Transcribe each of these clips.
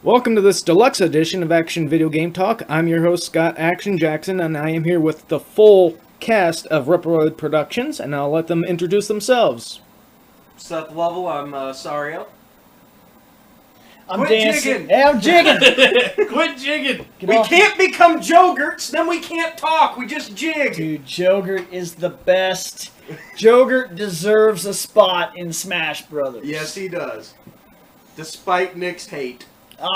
Welcome to this deluxe edition of Action Video Game Talk. I'm your host, Scott Action Jackson, and I am here with the full cast of Reploid Productions, and I'll let them introduce themselves. Seth Lovell, I'm Sario. I'm dancing. Hey, I'm jigging. Quit jigging. We can't become Jogerts, then we can't talk. We just jig. Dude, Jogert is the best. Jogert deserves a spot in Smash Brothers. Yes, he does. Despite Nick's hate.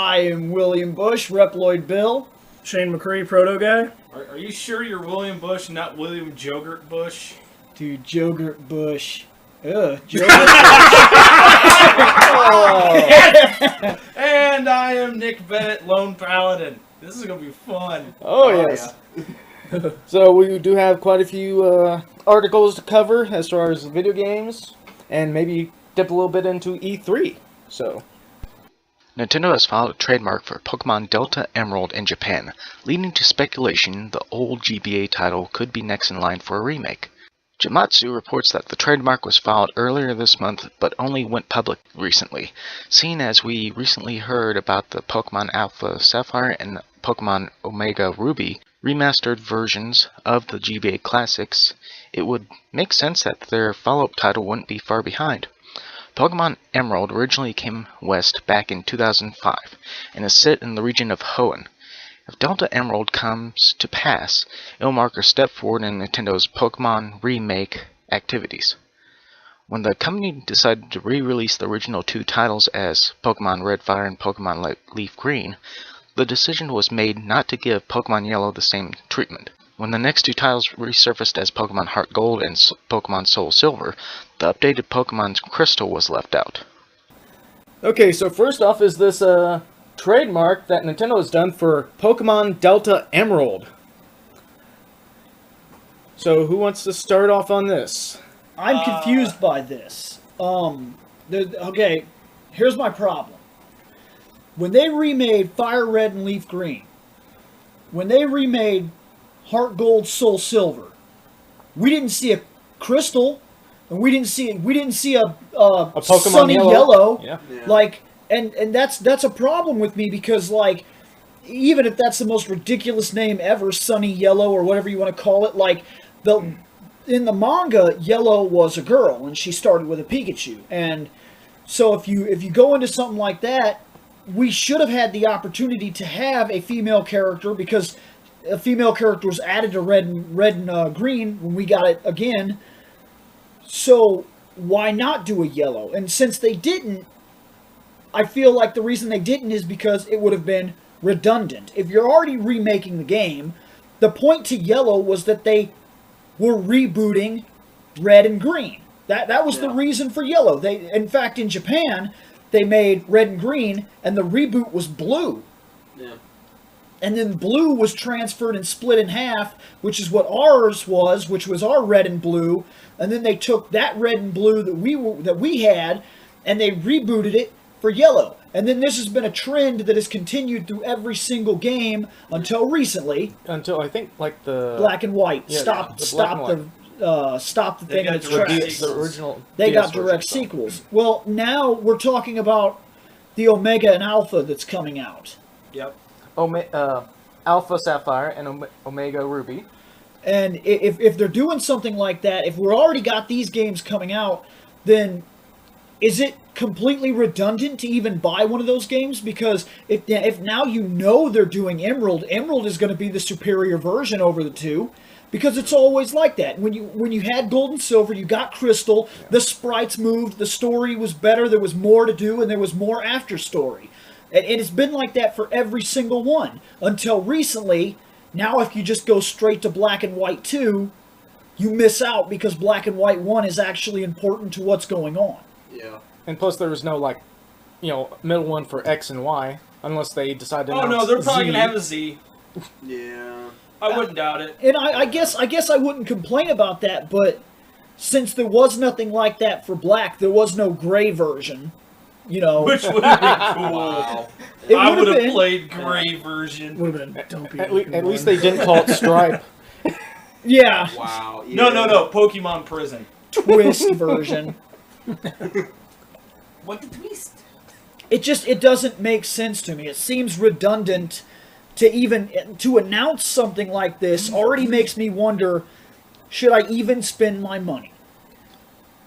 I am William Bush, Reploid Bill. Shane McCree, Proto Guy. Are you sure you're William Bush, not William Jogert Bush? Dude, Jogert Bush. Ugh, Jogert. Oh. And I am Nick Bennett, Lone Paladin. This is going to be fun. Oh, yes. Yeah. So we do have quite a few articles to cover as far as video games, and maybe dip a little bit into E3. So... Nintendo has filed a trademark for Pokemon Delta Emerald in Japan, leading to speculation the old GBA title could be next in line for a remake. Jamatsu reports that the trademark was filed earlier this month but only went public recently, seeing as we recently heard about the Pokemon Alpha Sapphire and Pokemon Omega Ruby remastered versions of the GBA classics. It would make sense that their follow-up title wouldn't be far behind. Pokemon Emerald originally came west back in 2005 and is set in the region of Hoenn. If Delta Emerald comes to pass, it will mark a step forward in Nintendo's Pokemon Remake activities. When the company decided to re-release the original two titles as Pokemon Red Fire and Pokemon Leaf Green, the decision was made not to give Pokemon Yellow the same treatment. When the next two titles resurfaced as Pokemon Heart Gold and Pokemon Soul Silver, the updated Pokemon Crystal was left out. Okay, so first off is this trademark that Nintendo has done for Pokemon Delta Emerald. So who wants to start off on this? I'm confused by this. Okay, here's my problem. When they remade Fire Red and Leaf Green, when they remade Heart Gold, Soul Silver, we didn't see a Crystal, and we didn't see a Pokemon Sunny Yellow. Yeah. Like, and that's a problem with me because, like, even if that's the most ridiculous name ever, Sunny Yellow or whatever you want to call it, like in the manga, Yellow was a girl and she started with a Pikachu, and so if you go into something like that, we should have had the opportunity to have a female character because a female character was added to red and green when we got it again. So why not do a yellow? And since they didn't, I feel like the reason they didn't is because it would have been redundant. If you're already remaking the game, the point to yellow was that they were rebooting red and green. That was the reason for yellow. In fact, in Japan, they made red and green, and the reboot was blue. Yeah. And then blue was transferred and split in half, which is what ours was, which was our red and blue. And then they took that red and blue that we had, and they rebooted it for yellow. And then this has been a trend that has continued through every single game until recently. Until I think like the Black and White. Yeah, stop the Black and White. Stop the thing in its direct tracks. the original. They DS got direct version. sequels. Well, now we're talking about the Omega and Alpha that's coming out. Yep. Alpha Sapphire and Omega Ruby. And if they're doing something like that, if we're already got these games coming out, then is it completely redundant to even buy one of those games? Because if now you know they're doing Emerald is going to be the superior version over the two. Because it's always like that. When you had Gold and Silver, you got Crystal, the sprites moved, the story was better, there was more to do, and there was more after story. And it's been like that for every single one. Until recently, now if you just go straight to Black and White 2, you miss out because Black and White 1 is actually important to what's going on. Yeah. And plus there was no, like, middle one for X and Y, unless they decide to Oh no, they're probably going to have a Z. Yeah. I wouldn't doubt it. And I guess I wouldn't complain about that, but since there was nothing like that for Black, there was no gray version, Which would have been cool. Wow. I would have played gray version. Would have been dopey. At least they didn't call it Stripe. Yeah. Wow. Yeah. No. Pokemon Prison. Twist version. What the twist? it doesn't make sense to me. It seems redundant to announce something like this. Already makes me wonder, should I even spend my money?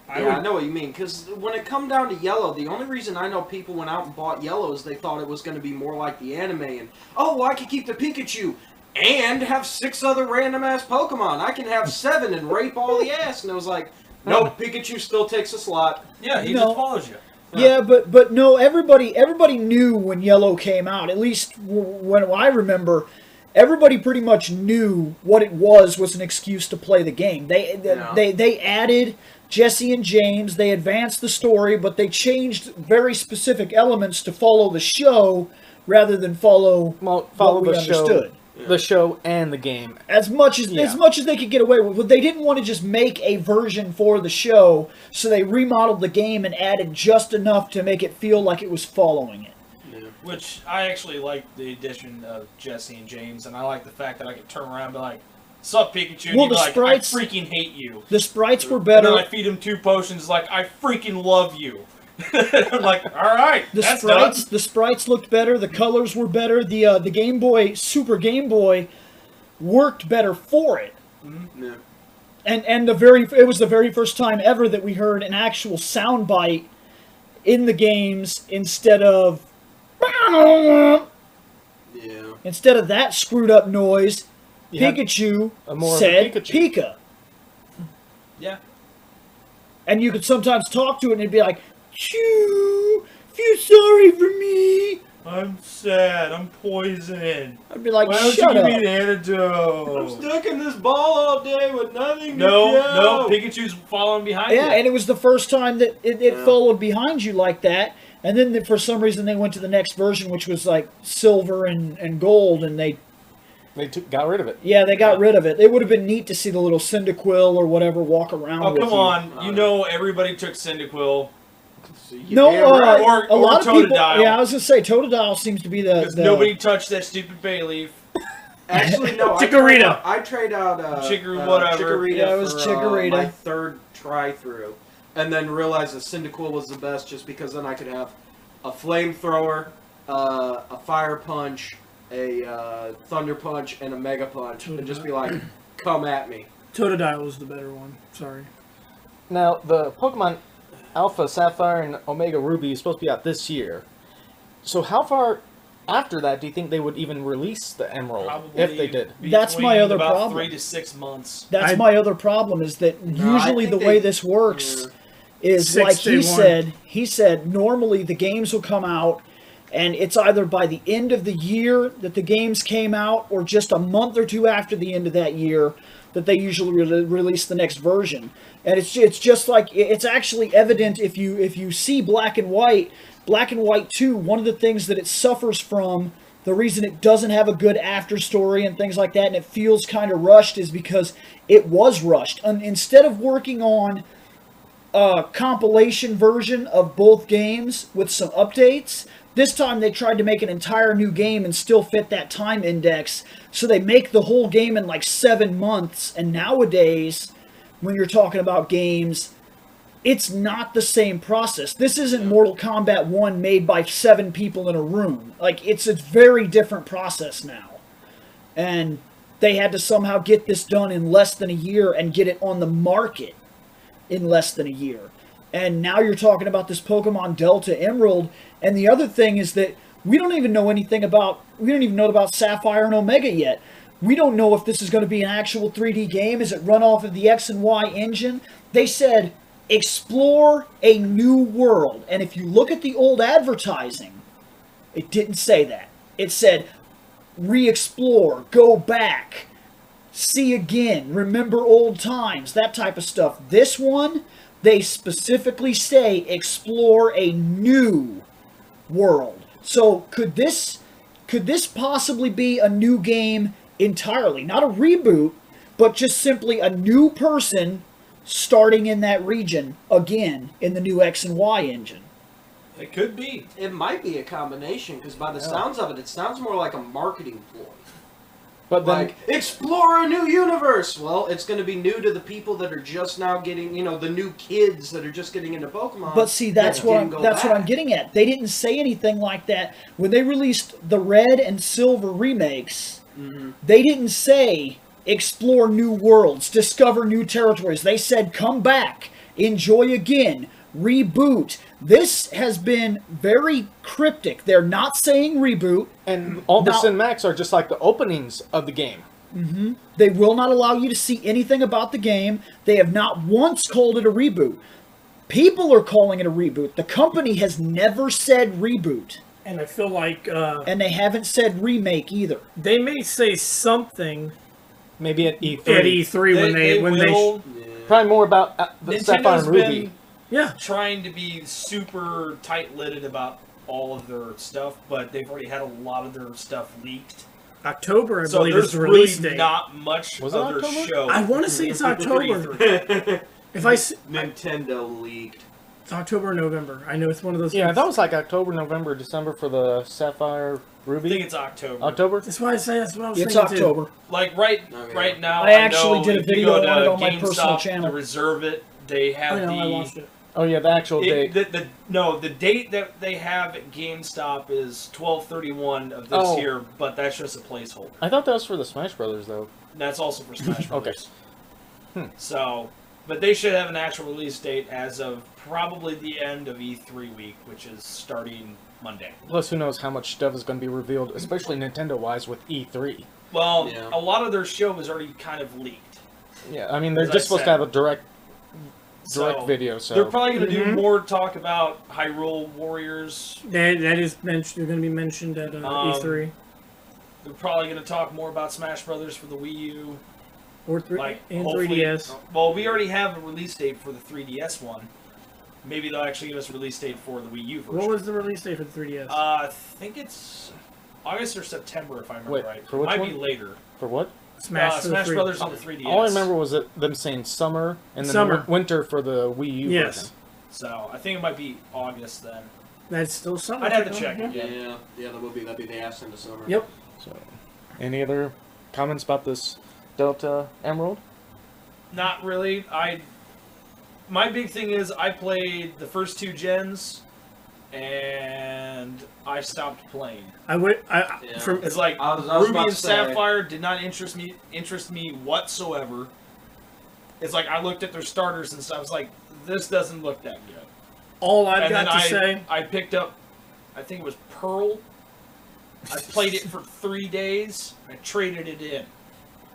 I know what you mean, because when it come down to Yellow, the only reason I know people went out and bought Yellow is they thought it was going to be more like the anime, and, oh, well, I could keep the Pikachu and have 6 other random-ass Pokemon. I can have 7 and rape all the ass. And it was like, nope, Pikachu still takes a slot. Yeah, he just follows you. Yeah, but no, everybody knew when Yellow came out, at least when I remember. Everybody pretty much knew what it was an excuse to play the game. They added Jesse and James, they advanced the story, but they changed very specific elements to follow the show rather than follow what we understood. The show and the game. As much as they could get away with. But they didn't want to just make a version for the show, so they remodeled the game and added just enough to make it feel like it was following it. Which, I actually like the addition of Jesse and James, and I like the fact that I could turn around and be like, "Sup, Pikachu?" Well, and the like, sprites, I freaking hate you. The sprites were better. And then I feed him 2 potions like, I freaking love you. I'm like, alright, that's done. The sprites looked better, the colors were better, the Game Boy, Super Game Boy, worked better for it. Mm-hmm. Yeah. And it was the very first time ever that we heard an actual soundbite in the games instead of that screwed up noise. Pikachu said Pika. Yeah. And you could sometimes talk to it and it'd be like, "Shoo, feel sorry for me. I'm sad. I'm poisoned. I'd be like, why don't shut you up. give me an antidote? I'm stuck in this ball all day with nothing to do. No, Pikachu's following behind you. Yeah, and it was the first time that it followed behind you like that. And then for some reason they went to the next version, which was like silver and gold, and they got rid of it. Yeah, they got rid of it. It would have been neat to see the little Cyndaquil or whatever walk around. Oh, with come on! You know everybody took Cyndaquil. No, or a lot of people. Totodile. Yeah, I was gonna say Totodile seems to be the nobody touched that stupid bay leaf. Actually, no. Chikorita. I trade out whatever. Chikorita Yeah, it was for Chikorita. my 3rd try through, and then realized that Cyndaquil was the best, just because then I could have a flamethrower, a fire punch, a thunder punch, and a mega punch, and just be like, "Come at me." Totodile was the better one. Sorry. Now, the Pokemon Alpha, Sapphire, and Omega Ruby is supposed to be out this year. So how far after that do you think they would even release the Emerald, Probably if they did? That's my other about problem. 3 to 6 months. That's my other problem is that usually the way this works is like he said, normally the games will come out and it's either by the end of the year that the games came out or just a month or 2 after the end of that year that they usually release the next version. And it's just like, it's actually evident if you see Black and White 2, one of the things that it suffers from, the reason it doesn't have a good after story and things like that, and it feels kind of rushed, is because it was rushed. And instead of working on a compilation version of both games with some updates, this time they tried to make an entire new game and still fit that time index. So they make the whole game in like 7 months. And nowadays, when you're talking about games, it's not the same process. This isn't Mortal Kombat 1 made by 7 people in a room. Like, it's a very different process now. And they had to somehow get this done in less than a year and get it on the market in less than a year. And now you're talking about this Pokemon Delta Emerald. And the other thing is that we don't even know about Sapphire and Omega yet. We don't know if this is going to be an actual 3D game. Is it run off of the X and Y engine? They said, explore a new world. And if you look at the old advertising, it didn't say that. It said, re-explore, go back, see again, remember old times, that type of stuff. This one, they specifically say, explore a new world. So could this possibly be a new game entirely? Not a reboot, but just simply a new person starting in that region again in the new X and Y engine. It could be. It might be a combination, because by the sounds of it, it sounds more like a marketing ploy. But then, like, explore a new universe. Well, it's going to be new to the people that are just now getting, you know, the new kids that are just getting into Pokemon. But see, that's what I'm getting at. They didn't say anything like that when they released the Red and Silver remakes. Mm-hmm. They didn't say explore new worlds, discover new territories. They said come back, enjoy again, reboot. This has been very cryptic. They're not saying reboot. and all the cinematics are just like the openings of the game. Mm-hmm. They will not allow you to see anything about the game. They have not once called it a reboot. People are calling it a reboot. The company has never said reboot. And I feel like... and they haven't said remake either. They may say something Maybe at E3. at E3 when they Probably more about the Sapphire Nintendo's and Ruby. been yeah. trying to be super tight-lidded about all of their stuff, but they've already had a lot of their stuff leaked. October, I So believe, is there's the release really date. not much Was it of their October? show. I want to say it's October. If Nintendo leaked. It's October or November. I know it's one of those. Yeah, that was like October, November, December for the Sapphire Ruby. I think it's October. October? That's why I say that's what I was It's thinking October. Like right now, I actually know did a if you video go on to it on my GameStop personal channel. to reserve it. They have I know, I lost it. Oh yeah, the actual date. The date that they have at GameStop is 12/31 of this year, but that's just a placeholder. I thought that was for the Smash Brothers though. That's also for Smash Brothers. Okay. So, but they should have an actual release date as of probably the end of E3 week, which is starting Monday. Plus, who knows how much stuff is going to be revealed, especially Nintendo-wise with E3. Well, Yeah. a lot of their show is already kind of leaked. Yeah, I mean they're As just I supposed to said. have a direct So, video. So they're probably going to do more talk about Hyrule Warriors. That is mentioned. They're going to be mentioned at E3 They're probably going to talk more about Smash Brothers for the Wii U. or Hopefully- 3DS. Well, we already have a release date for the 3DS one. Maybe they'll actually give us a release date for the Wii U version. What was the release date for the 3DS? I think it's August or September, if I remember Wait, right. for which Might one? be later. for what? Smash Brothers on the 3DS. All I remember was them saying summer and then Summer. winter for the Wii U Yes. version. So I think it might be August then. That's still summer. I'd have to check it. Yeah, that would be. That'd be the ass into summer. Yep. So, any other comments about this Delta Emerald? Not really. My big thing is I played the first two gens, and I stopped playing. From It's like I was Ruby about and to say. Sapphire did not interest me whatsoever. It's like I looked at their starters and stuff. I was like, this doesn't look that good. all I've And got then to say, I picked up, I think it was Pearl. I played it for 3 days. I traded it in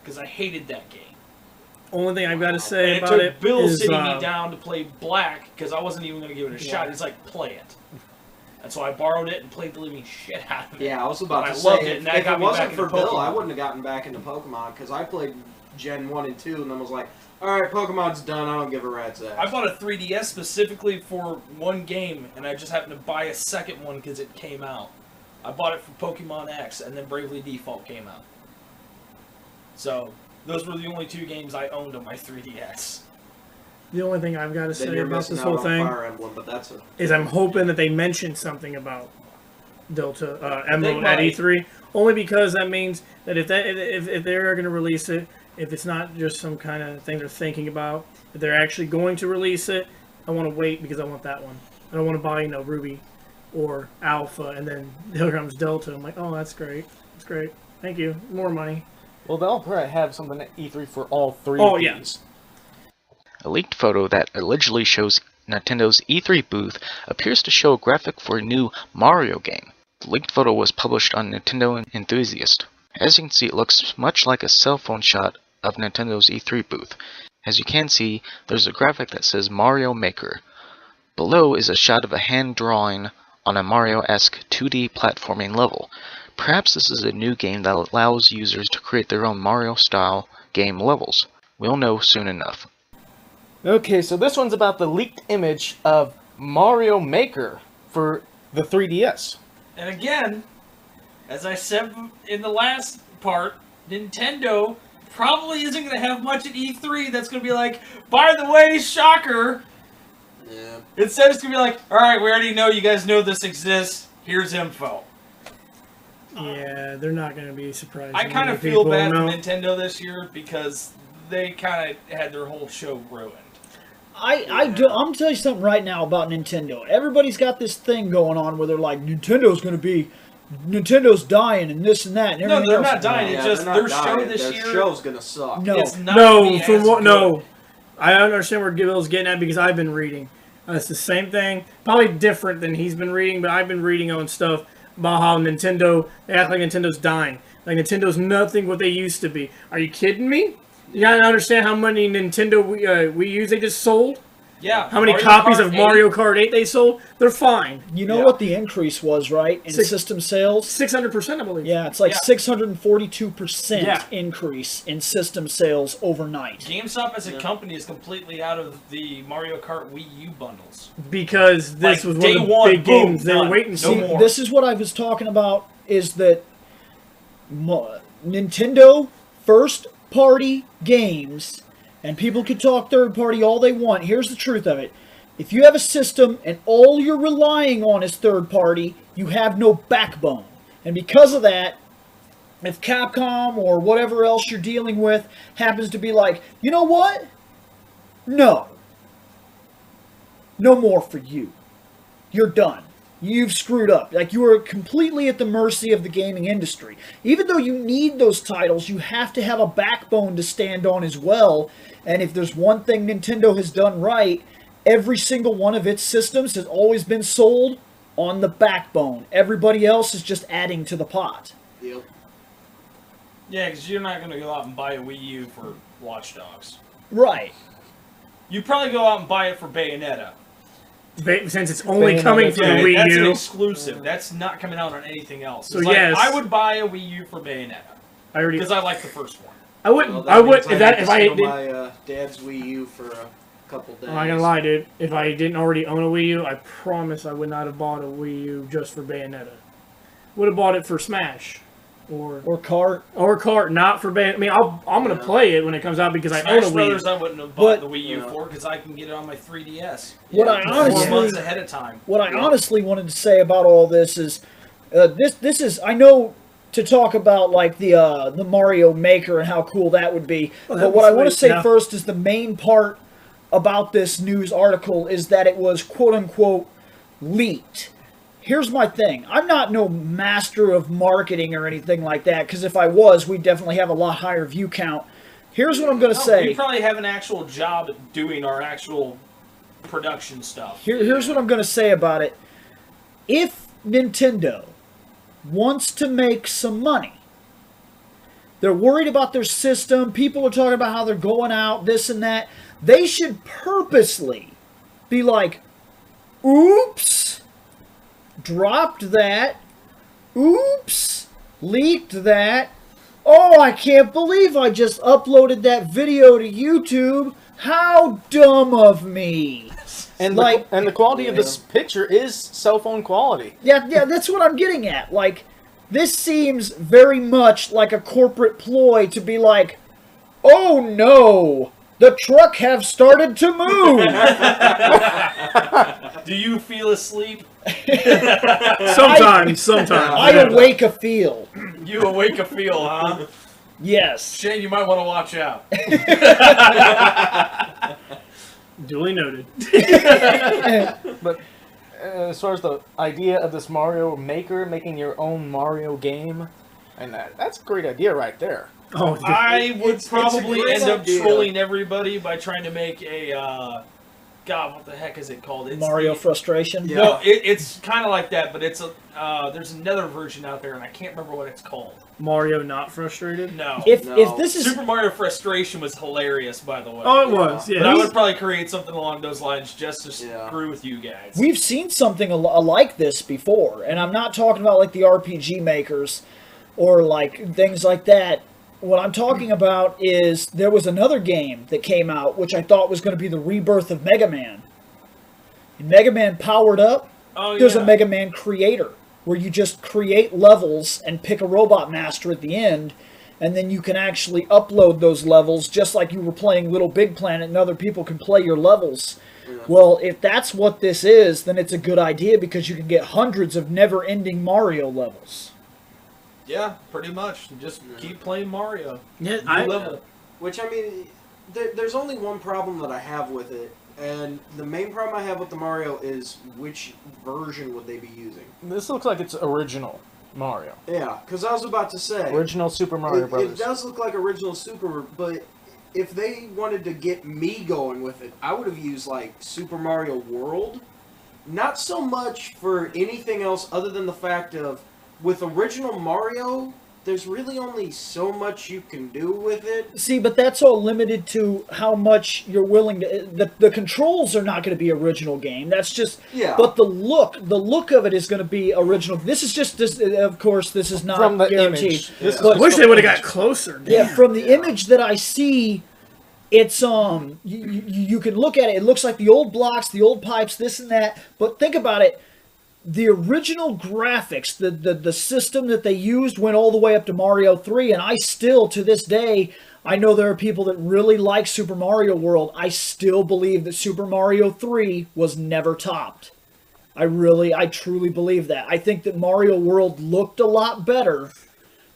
because I hated that game. only thing I've got to say And it about took it Bill is sitting me down to play Black because I wasn't even going to give it a shot. He's like, play it. And so I borrowed it and played the living shit out of it. Yeah, I was about And to I say, loved it, and that if got it me wasn't back for into Bill, I Pokemon. wouldn't have gotten back into Pokemon, because I played Gen 1 and 2, and then was like, alright, Pokemon's done, I don't give a rat's ass. I bought a 3DS specifically for one game, and I just happened to buy a second one because it came out. I bought it for Pokemon X, and then Bravely Default came out. So, those were the only two games I owned on my 3DS. the only thing I've got to then say you're about missing this out whole on thing Fire Emblem, but that's a... is I'm hoping that they mention something about Delta Emerald They at might. E3, only because that means that if they're going to release it, if it's not just some kind of thing they're thinking about, if they're actually going to release it, I want to wait because I want that one. I don't want to buy Ruby or Alpha and then here comes Delta. I'm like, oh, that's great, that's great, thank you, more money. Well, they'll probably have something at E3 for all three Oh, of yeah. these. A leaked photo that allegedly shows Nintendo's E3 booth appears to show a graphic for a new Mario game. The leaked photo was published on Nintendo Enthusiast. As you can see, it looks much like a cell phone shot of Nintendo's E3 booth. As you can see, there's a graphic that says Mario Maker. Below is a shot of a hand drawing on a Mario-esque 2D platforming level. Perhaps this is a new game that allows users to create their own Mario-style game levels. We'll know soon enough. Okay, so this one's about the leaked image of Mario Maker for the 3DS. And again, as I said in the last part, Nintendo probably isn't going to have much at E3 that's going to be like, by the way, shocker. Yeah. Instead, it's going to be like, alright, we already know you guys know this exists. Here's info. Yeah, they're not going to be surprised. I kind of feel bad for Nintendo this year because they kind of had their whole show ruined. I'm tell you something right now about Nintendo. Everybody's got this thing going on where they're like, Nintendo's dying and this and that. And no, they're else. not dying. It's just their show this year. Their show's gonna suck. No, it's not no. I understand where Bill's getting at because I've been reading. It's the same thing, probably different than he's been reading, but I've been reading on stuff about how Nintendo, they act like Nintendo's dying. Like Nintendo's nothing what they used to be. Are you kidding me? You gotta understand how many Nintendo Wii U's they just sold? Yeah. How many copies of Mario Kart 8 they sold? They're fine. You know what the increase was, right? In system sales? 600%, I believe. Yeah, it's like 642% increase in system sales overnight. GameStop as a company is completely out of the Mario Kart Wii U bundles. Because this was one of the big games they were waiting for. See, this is what I was talking about, is that Nintendo first-party games, and people can talk third-party all they want. Here's the truth of it. If you have a system and all you're relying on is third-party, you have no backbone. And because of that, if Capcom or whatever else you're dealing with happens to be like, you know what? No. No more for you. You're done. You've screwed up. Like, you are completely at the mercy of the gaming industry. Even though you need those titles, you have to have a backbone to stand on as well. And if there's one thing Nintendo has done right, every single one of its systems has always been sold on the backbone. Everybody else is just adding to the pot. Yep. Yeah, because you're not going to go out and buy a Wii U for Watch Dogs. Right. You'd probably go out and buy it for Bayonetta. Since it's only coming from the Wii U. That's an exclusive. That's not coming out on anything else. So like, yes. I would buy a Wii U for Bayonetta. Because I like the first one. I wouldn't. I would if I did my dad's Wii U for a couple days. I'm not gonna lie, dude. If I didn't already own a Wii U, I promise I would not have bought a Wii U just for Bayonetta. Would have bought it for Smash, or Kart, not for Bayonetta. I mean, I'm gonna play it when it comes out because I own a Wii U. Brothers, I wouldn't have bought the Wii U for because I can get it on my 3DS. What I honestly 4 months ahead of time. What I honestly wanted to say about all this is, this is, I know, to talk about like the Mario Maker and how cool that would be. But what I want to say first is the main part about this news article is that it was quote unquote leaked. Here's my thing. I'm not no master of marketing or anything like that, because if I was, we'd definitely have a lot higher view count. Here's what I'm going to say. We probably have an actual job at doing our actual production stuff. Here's what I'm going to say about it. If Nintendo wants to make some money, they're worried about their system, people are talking about how they're going out, this and that, they should purposely be like, oops, dropped that, oops, leaked that, oh, I can't believe I just uploaded that video to YouTube, how dumb of me. And the quality of this picture is cell phone quality. Yeah, that's what I'm getting at. Like, this seems very much like a corporate ploy to be like, oh no, the truck have started to move. Do you feel asleep? Sometimes. I awake a feel. You awake a feel, huh? Yes. Shane, you might want to watch out. Duly noted. But as far as the idea of this Mario Maker, making your own Mario game, and that's a great idea right there. Oh, I would probably end up idea. trolling everybody by trying to make a, God, what the heck is it called? It's Mario Frustration? Yeah. No, it's kind of like that, but it's there's another version out there, and I can't remember what it's called. Mario Not Frustrated? No. If this is... Super Mario Frustration was hilarious, by the way. Oh, it was, yeah. But I would probably create something along those lines just to screw with you guys. We've seen something like this before, and I'm not talking about like the RPG makers or like things like that. What I'm talking about is there was another game that came out which I thought was going to be the rebirth of Mega Man. And Mega Man Powered Up, there's a Mega Man Creator, where you just create levels and pick a Robot Master at the end, and then you can actually upload those levels just like you were playing Little Big Planet and other people can play your levels. Yeah. Well, if that's what this is, then it's a good idea because you can get hundreds of never-ending Mario levels. Yeah, pretty much. Just keep playing Mario. Yeah, New level. Which, I mean, there's only one problem that I have with it, and the main problem I have with the Mario is which version would they be using? This looks like it's original Mario. Yeah, because I was about to say... Original Super Mario Brothers. It does look like original Super, but if they wanted to get me going with it, I would have used, like, Super Mario World. Not so much for anything else other than the fact of, with original Mario, there's really only so much you can do with it. See, but that's all limited to how much you're willing to... The controls are not going to be original game. That's just... Yeah. But the look of it is going to be original. This is just... of course, this is not From the guaranteed. image. This But- I wish they would have got closer. Yeah, from the image that I see, it's you can look at it. It looks like the old blocks, the old pipes, this and that. But think about it. The original graphics, the system that they used went all the way up to Mario 3, and I still, to this day, I know there are people that really like Super Mario World. I still believe that Super Mario 3 was never topped. I truly believe that. I think that Mario World looked a lot better,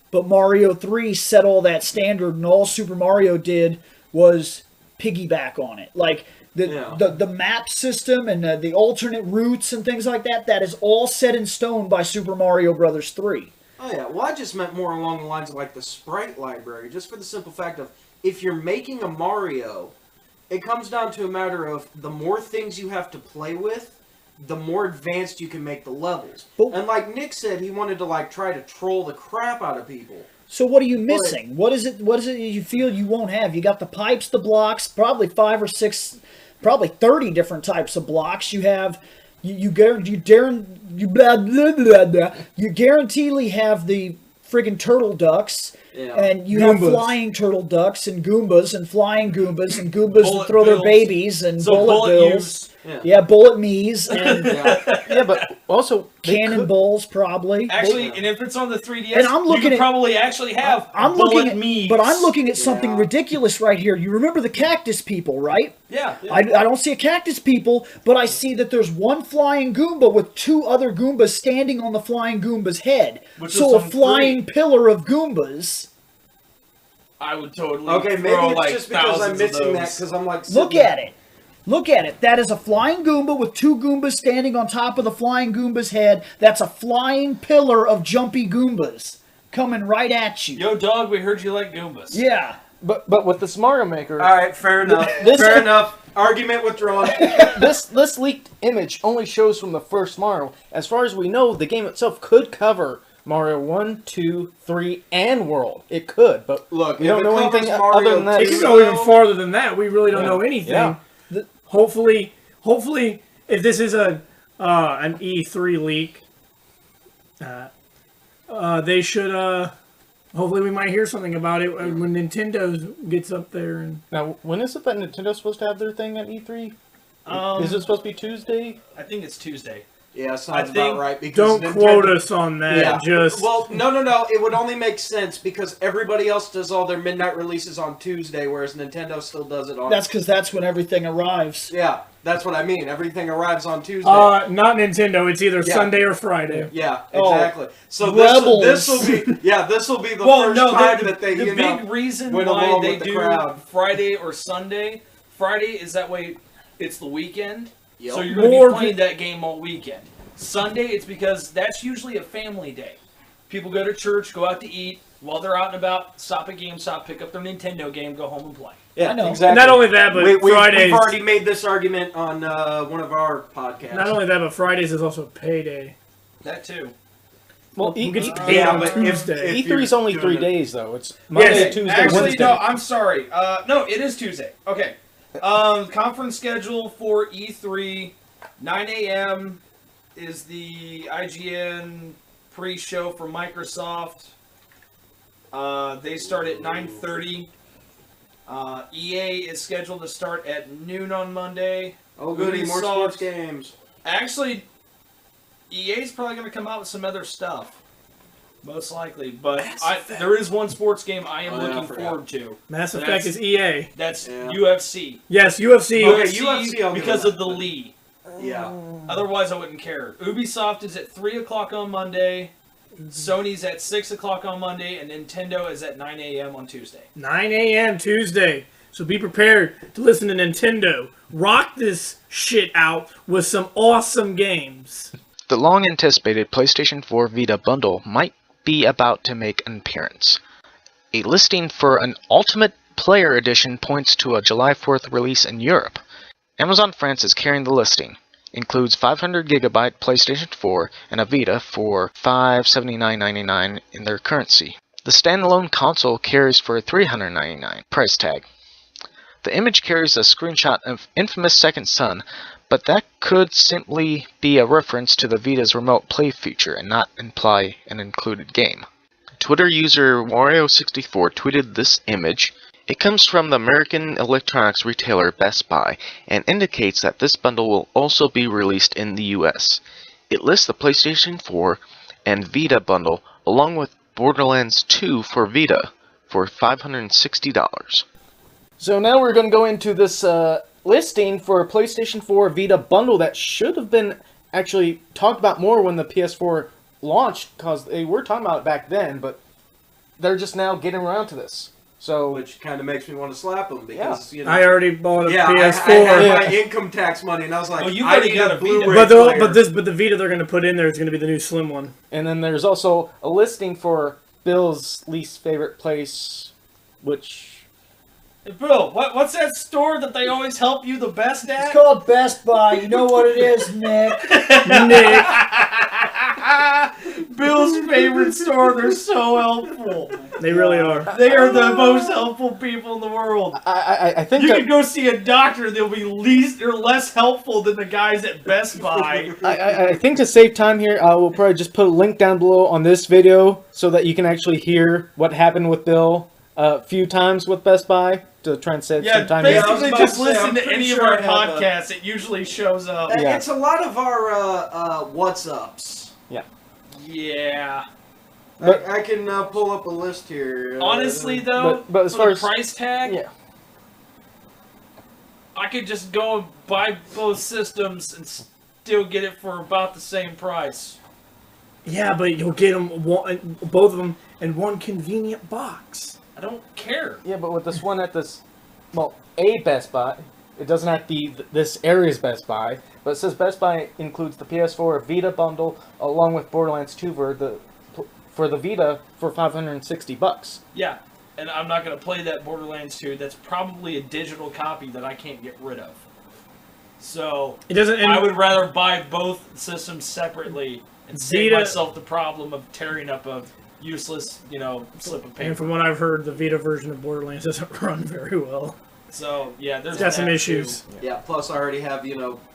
but Mario 3 set all that standard, and all Super Mario did was piggyback on it. Like, the map system and the alternate routes and things like that, that is all set in stone by Super Mario Brothers 3. Oh yeah, well I just meant more along the lines of like the sprite library, just for the simple fact of, if you're making a Mario, it comes down to a matter of the more things you have to play with, the more advanced you can make the levels. And like Nick said, he wanted to like try to troll the crap out of people. So what are you missing? What is it you feel you won't have? You got the pipes, the blocks, probably 5 or 6, probably 30 different types of blocks. You have you guaranteedly have the friggin' turtle ducks. Yeah. And you have flying turtle ducks and Goombas and flying Goombas and Goombas that throw their babies and bullet bills. Yeah, bullet me's and Yeah, but also cannonballs probably. Actually, and if it's on the 3DS, And I'm looking you could at- probably actually have I'm bullet looking at, me's. but I'm looking at something ridiculous right here. You remember the cactus people, right? Yeah. I don't see a cactus people, but I see that there's one flying Goomba with 2 other Goombas standing on the flying Goomba's head. Which So was a on flying pillar of Goombas. I would totally Okay, maybe throw it's like just because I'm thousands of missing that, those. because I'm like... Look at it. Look at it. That is a flying Goomba with 2 Goombas standing on top of the flying Goomba's head. That's a flying pillar of jumpy Goombas coming right at you. Yo, dog, we heard you like Goombas. Yeah. but with this Mario Maker, Alright, fair enough. Fair enough. Argument withdrawn. this leaked image only shows from the first Mario. As far as we know, the game itself could cover Mario 1, 2, 3, and World. It could, but Look, we don't know anything Mario other than that. It can go even farther than that. We really don't know anything. Yeah. Hopefully, if this is an E3 leak, they should. Hopefully, we might hear something about it when Nintendo gets up there. And Now, when is it that Nintendo's supposed to have their thing at E3? Is it supposed to be Tuesday? I think it's Tuesday. Yeah, sounds I think- about right. Because don't Nintendo... quote us on that. Yeah. Just Well, no. It would only make sense because everybody else does all their midnight releases on Tuesday, whereas Nintendo still does it on... That's because that's when everything arrives. Yeah, that's what I mean. Everything arrives on Tuesday. not Nintendo. It's either Sunday or Friday. Yeah, Oh, exactly. So rebels. this will be the Well, first no, time the that they big reason went why along they with the do crowd. Friday or Sunday. Friday is that way. It's the weekend, Yep. so you're going to More be playing that game all weekend. Sunday, it's because that's usually a family day. People go to church, go out to eat. While they're out and about, stop at GameStop, pick up their Nintendo game, go home and play. Yeah, I know. exactly. Not only that, but we've Fridays. already made this argument on one of our podcasts. Not only that, but Fridays is also payday. That too. Well, Who gets E3 paid yeah, on but Tuesday? is only 3 days, though. It's Monday, Yes, Tuesday, Actually, Wednesday. no, I'm sorry. No, it is Tuesday. Okay. Conference schedule for E3, 9 a.m. is the IGN pre-show for Microsoft. They start at 9:30. EA is scheduled to start at noon on Monday. Oh, goody, more Ubisoft- sports games. Actually, EA's probably going to come out with some other stuff. Most likely. But there is one sports game I am Oh, yeah, I looking forgot. forward to. Mass That's- Effect is EA. That's Yeah. UFC. Yes, UFC. Okay, UFC I'll give because it of the that. Lee. Yeah. Otherwise, I wouldn't care. Ubisoft is at 3 o'clock on Monday. Sony's at 6 o'clock on Monday, and Nintendo is at 9 a.m. on Tuesday. 9 a.m. Tuesday. So be prepared to listen to Nintendo rock this shit out with some awesome games. The long-anticipated PlayStation 4 Vita Bundle might be about to make an appearance. A listing for an Ultimate Player Edition points to a July 4th release in Europe. Amazon France is carrying the listing. Includes 500GB PlayStation 4 and a Vita for $579.99 in their currency. The standalone console carries for a $399 price tag. The image carries a screenshot of Infamous Second Son, but that could simply be a reference to the Vita's remote play feature and not imply an included game. Twitter user Wario64 tweeted this image. It comes from the American electronics retailer Best Buy and indicates that this bundle will also be released in the US. It lists the PlayStation 4 and Vita bundle along with Borderlands 2 for Vita for $560. So now we're going to go into this listing for a PlayStation 4 Vita bundle that should have been actually talked about more when the PS4 launched, because they were talking about it back then, but they're just now getting around to this. So, which kind of makes me want to slap them because you know, I already bought a PS4. I had my income tax money, and I was like, oh, you I already need got a a Blu-ray Vita. player. But the Vita they're going to put in there is going to be the new slim one. And then there's also a listing for Bill's least favorite place, which... Hey, Bill, what's that store that they always help you the best at? It's called Best Buy. You know what it is, Nick. Nick. Bill's favorite store. They're so helpful. They really are. They are the most helpful people in the world. I think You can go see a doctor. They'll be less helpful than the guys at Best Buy. I think to save time here, I will probably just put a link down below on this video so that you can actually hear what happened with Bill a few times with Best Buy to try and save some time. Basically I was about just to say, listen I'm to pretty any sure of our I have podcasts. It usually shows up. Yeah. It's a lot of our what's ups. Yeah. But- I can pull up a list here. Honestly, though, but as for far the as price tag, yeah. I could just go and buy both systems and still get it for about the same price. Yeah, but you'll get them both of them in one convenient box. I don't care. Yeah, but with this one at this, well, a Best Buy, it doesn't have to be this area's Best Buy, but it says Best Buy includes the PS4 Vita bundle along with Borderlands 2 for the Vita for $560. Yeah, and I'm not going to play that Borderlands 2. That's probably a digital copy that I can't get rid of. So It doesn't. I would rather buy both systems separately and save Vita- myself the problem of tearing up a useless, slip of paper. And from what I've heard, the Vita version of Borderlands doesn't run very well. So yeah, there's It's got some that, issues. too. Yeah, plus I already have,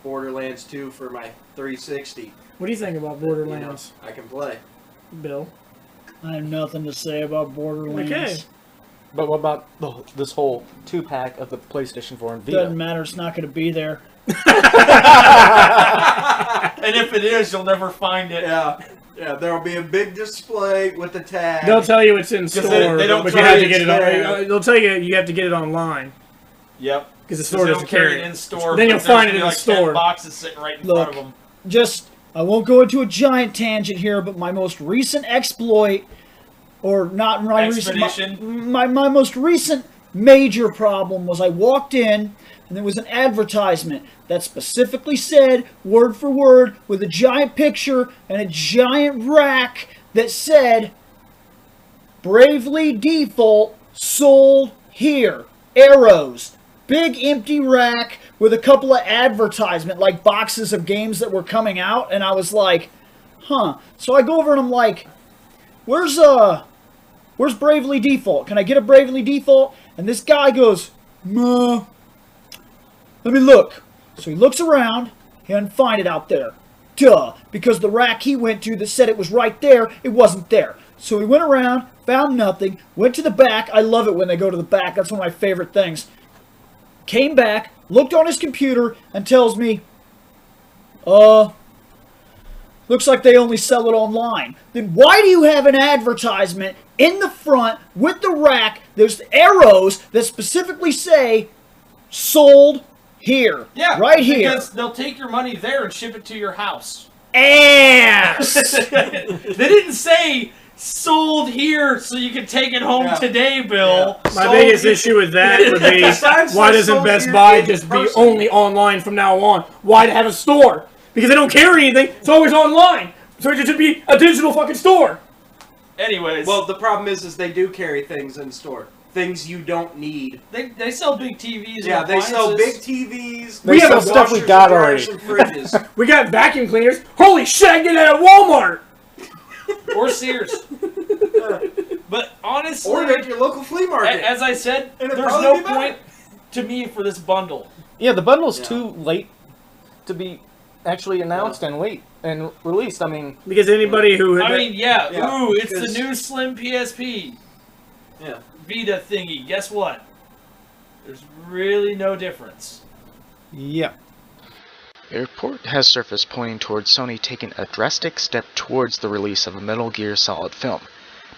Borderlands 2 for my 360. What do you think about Borderlands, I can play. Bill? I have nothing to say about Borderlands. Okay. But what about this whole 2-pack of the PlayStation 4 and Vita? Doesn't matter. It's not going to be there. And if it is, you'll never find it. Yeah, there'll be a big display with the tag. They'll tell you it's in store, they don't but you tell have you to get it it's on. there. They'll tell you have to get it online Yep. because the store They doesn't don't carry carry it it. in store. Then but you'll there's find it gonna in be the like 10 store. boxes sitting right in Look. front of them. Just, I won't go into a giant tangent here, but my most recent exploit, or not my Expedition? recent, my most recent major problem was I walked in and there was an advertisement that specifically said, word for word, with a giant picture and a giant rack that said, Bravely Default sold here. Arrows. Big empty rack with a couple of advertisement, like boxes of games that were coming out, and I was like, huh. So I go over and I'm like, where's Bravely Default? Can I get a Bravely Default? And this guy goes, let me look. So he looks around, he doesn't find it out there. Duh, because the rack he went to that said it was right there, it wasn't there. So he went around, found nothing, went to the back. I love it when they go to the back. That's one of my favorite things. Came back, looked on his computer, and tells me, looks like they only sell it online. Then why do you have an advertisement in the front with the rack? There's arrows that specifically say, sold here. Yeah, right here. Because they'll take your money there and ship it to your house. ass. They didn't say sold here so you can take it home today, Bill. Yeah. My biggest issue with that would be, why doesn't Best Buy just be only online from now on? Why have a store? Because they don't carry anything, it's always online. So it should be a digital fucking store. Anyways. Well, the problem is they do carry things in store. Things you don't need. They sell big TVs. Yeah, and they sell big appliances. TVs. We have stuff we got already. And fridges. We got vacuum cleaners. Holy shit, I get that at Walmart. Or Sears. But honestly, Or at your local flea market. as I said, And it'd there's probably no be better. point to me for this bundle. Yeah, the bundle's too late to be actually announced and released. I mean, Because anybody who... I mean, yeah. Yeah, Ooh, it's because- the new Slim PSP Yeah. Vita thingy. Guess what? There's really no difference. yeah. A report has surfaced pointing towards Sony taking a drastic step towards the release of a Metal Gear Solid film.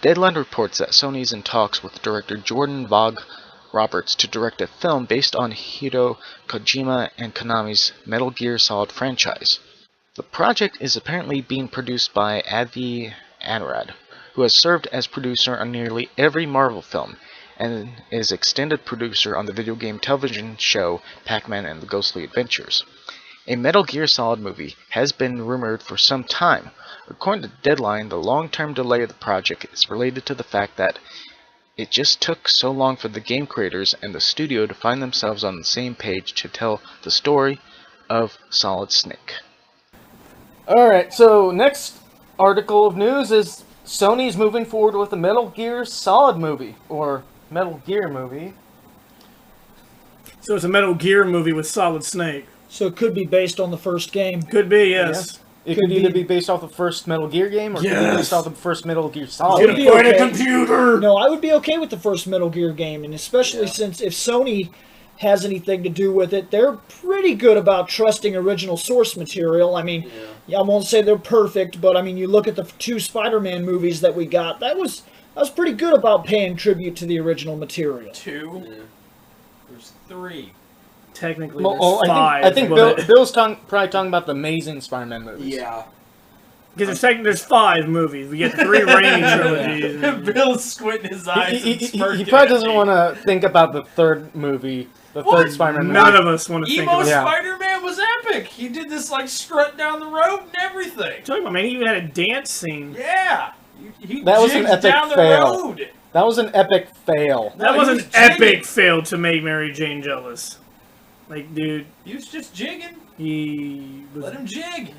Deadline reports that Sony is in talks with director Jordan Vogt Roberts to direct a film based on Hideo Kojima and Konami's Metal Gear Solid franchise. The project is apparently being produced by Avi Arad, who has served as producer on nearly every Marvel film, and is extended producer on the video game television show Pac-Man and the Ghostly Adventures. A Metal Gear Solid movie has been rumored for some time. According to Deadline, the long-term delay of the project is related to the fact that it just took so long for the game creators and the studio to find themselves on the same page to tell the story of Solid Snake. Alright, so next article of news is Sony's moving forward with a Metal Gear Solid movie, or Metal Gear movie. So it's a Metal Gear movie with Solid Snake. So it could be based on the first game. Could be, yes. It Could could either be- be based off the first Metal Gear game, or it could be Yes. based off the first Metal Gear Would Solid. be game. Find a okay. computer! No, I would be okay with the first Metal Gear game, and especially since if Sony has anything to do with it, they're pretty good about trusting original source material. I mean, I won't say they're perfect, but I mean, you look at the two Spider-Man movies that we got, that was pretty good about paying tribute to the original material. 2. There's 3. Technically, Well, there's five. I think but Bill's probably talking about the Amazing Spider-Man movies. Yeah. because there's 5 movies. We get 3 Raimi trilogies. and- Bill's squinting his eyes. He probably doesn't want to think about the third movie, the third Spider-Man movie. None of us want to think Emo about it. Yeah. Spider-Man was epic. He did this like strut down the road and everything. Talking about, man, he even had a dance scene. Yeah. He That was an jigged epic down the fail. road. That was an epic fail. That No, was he an was jigging. epic fail to make Mary Jane jealous. Like, dude, He was just jigging. he was... Let him jig.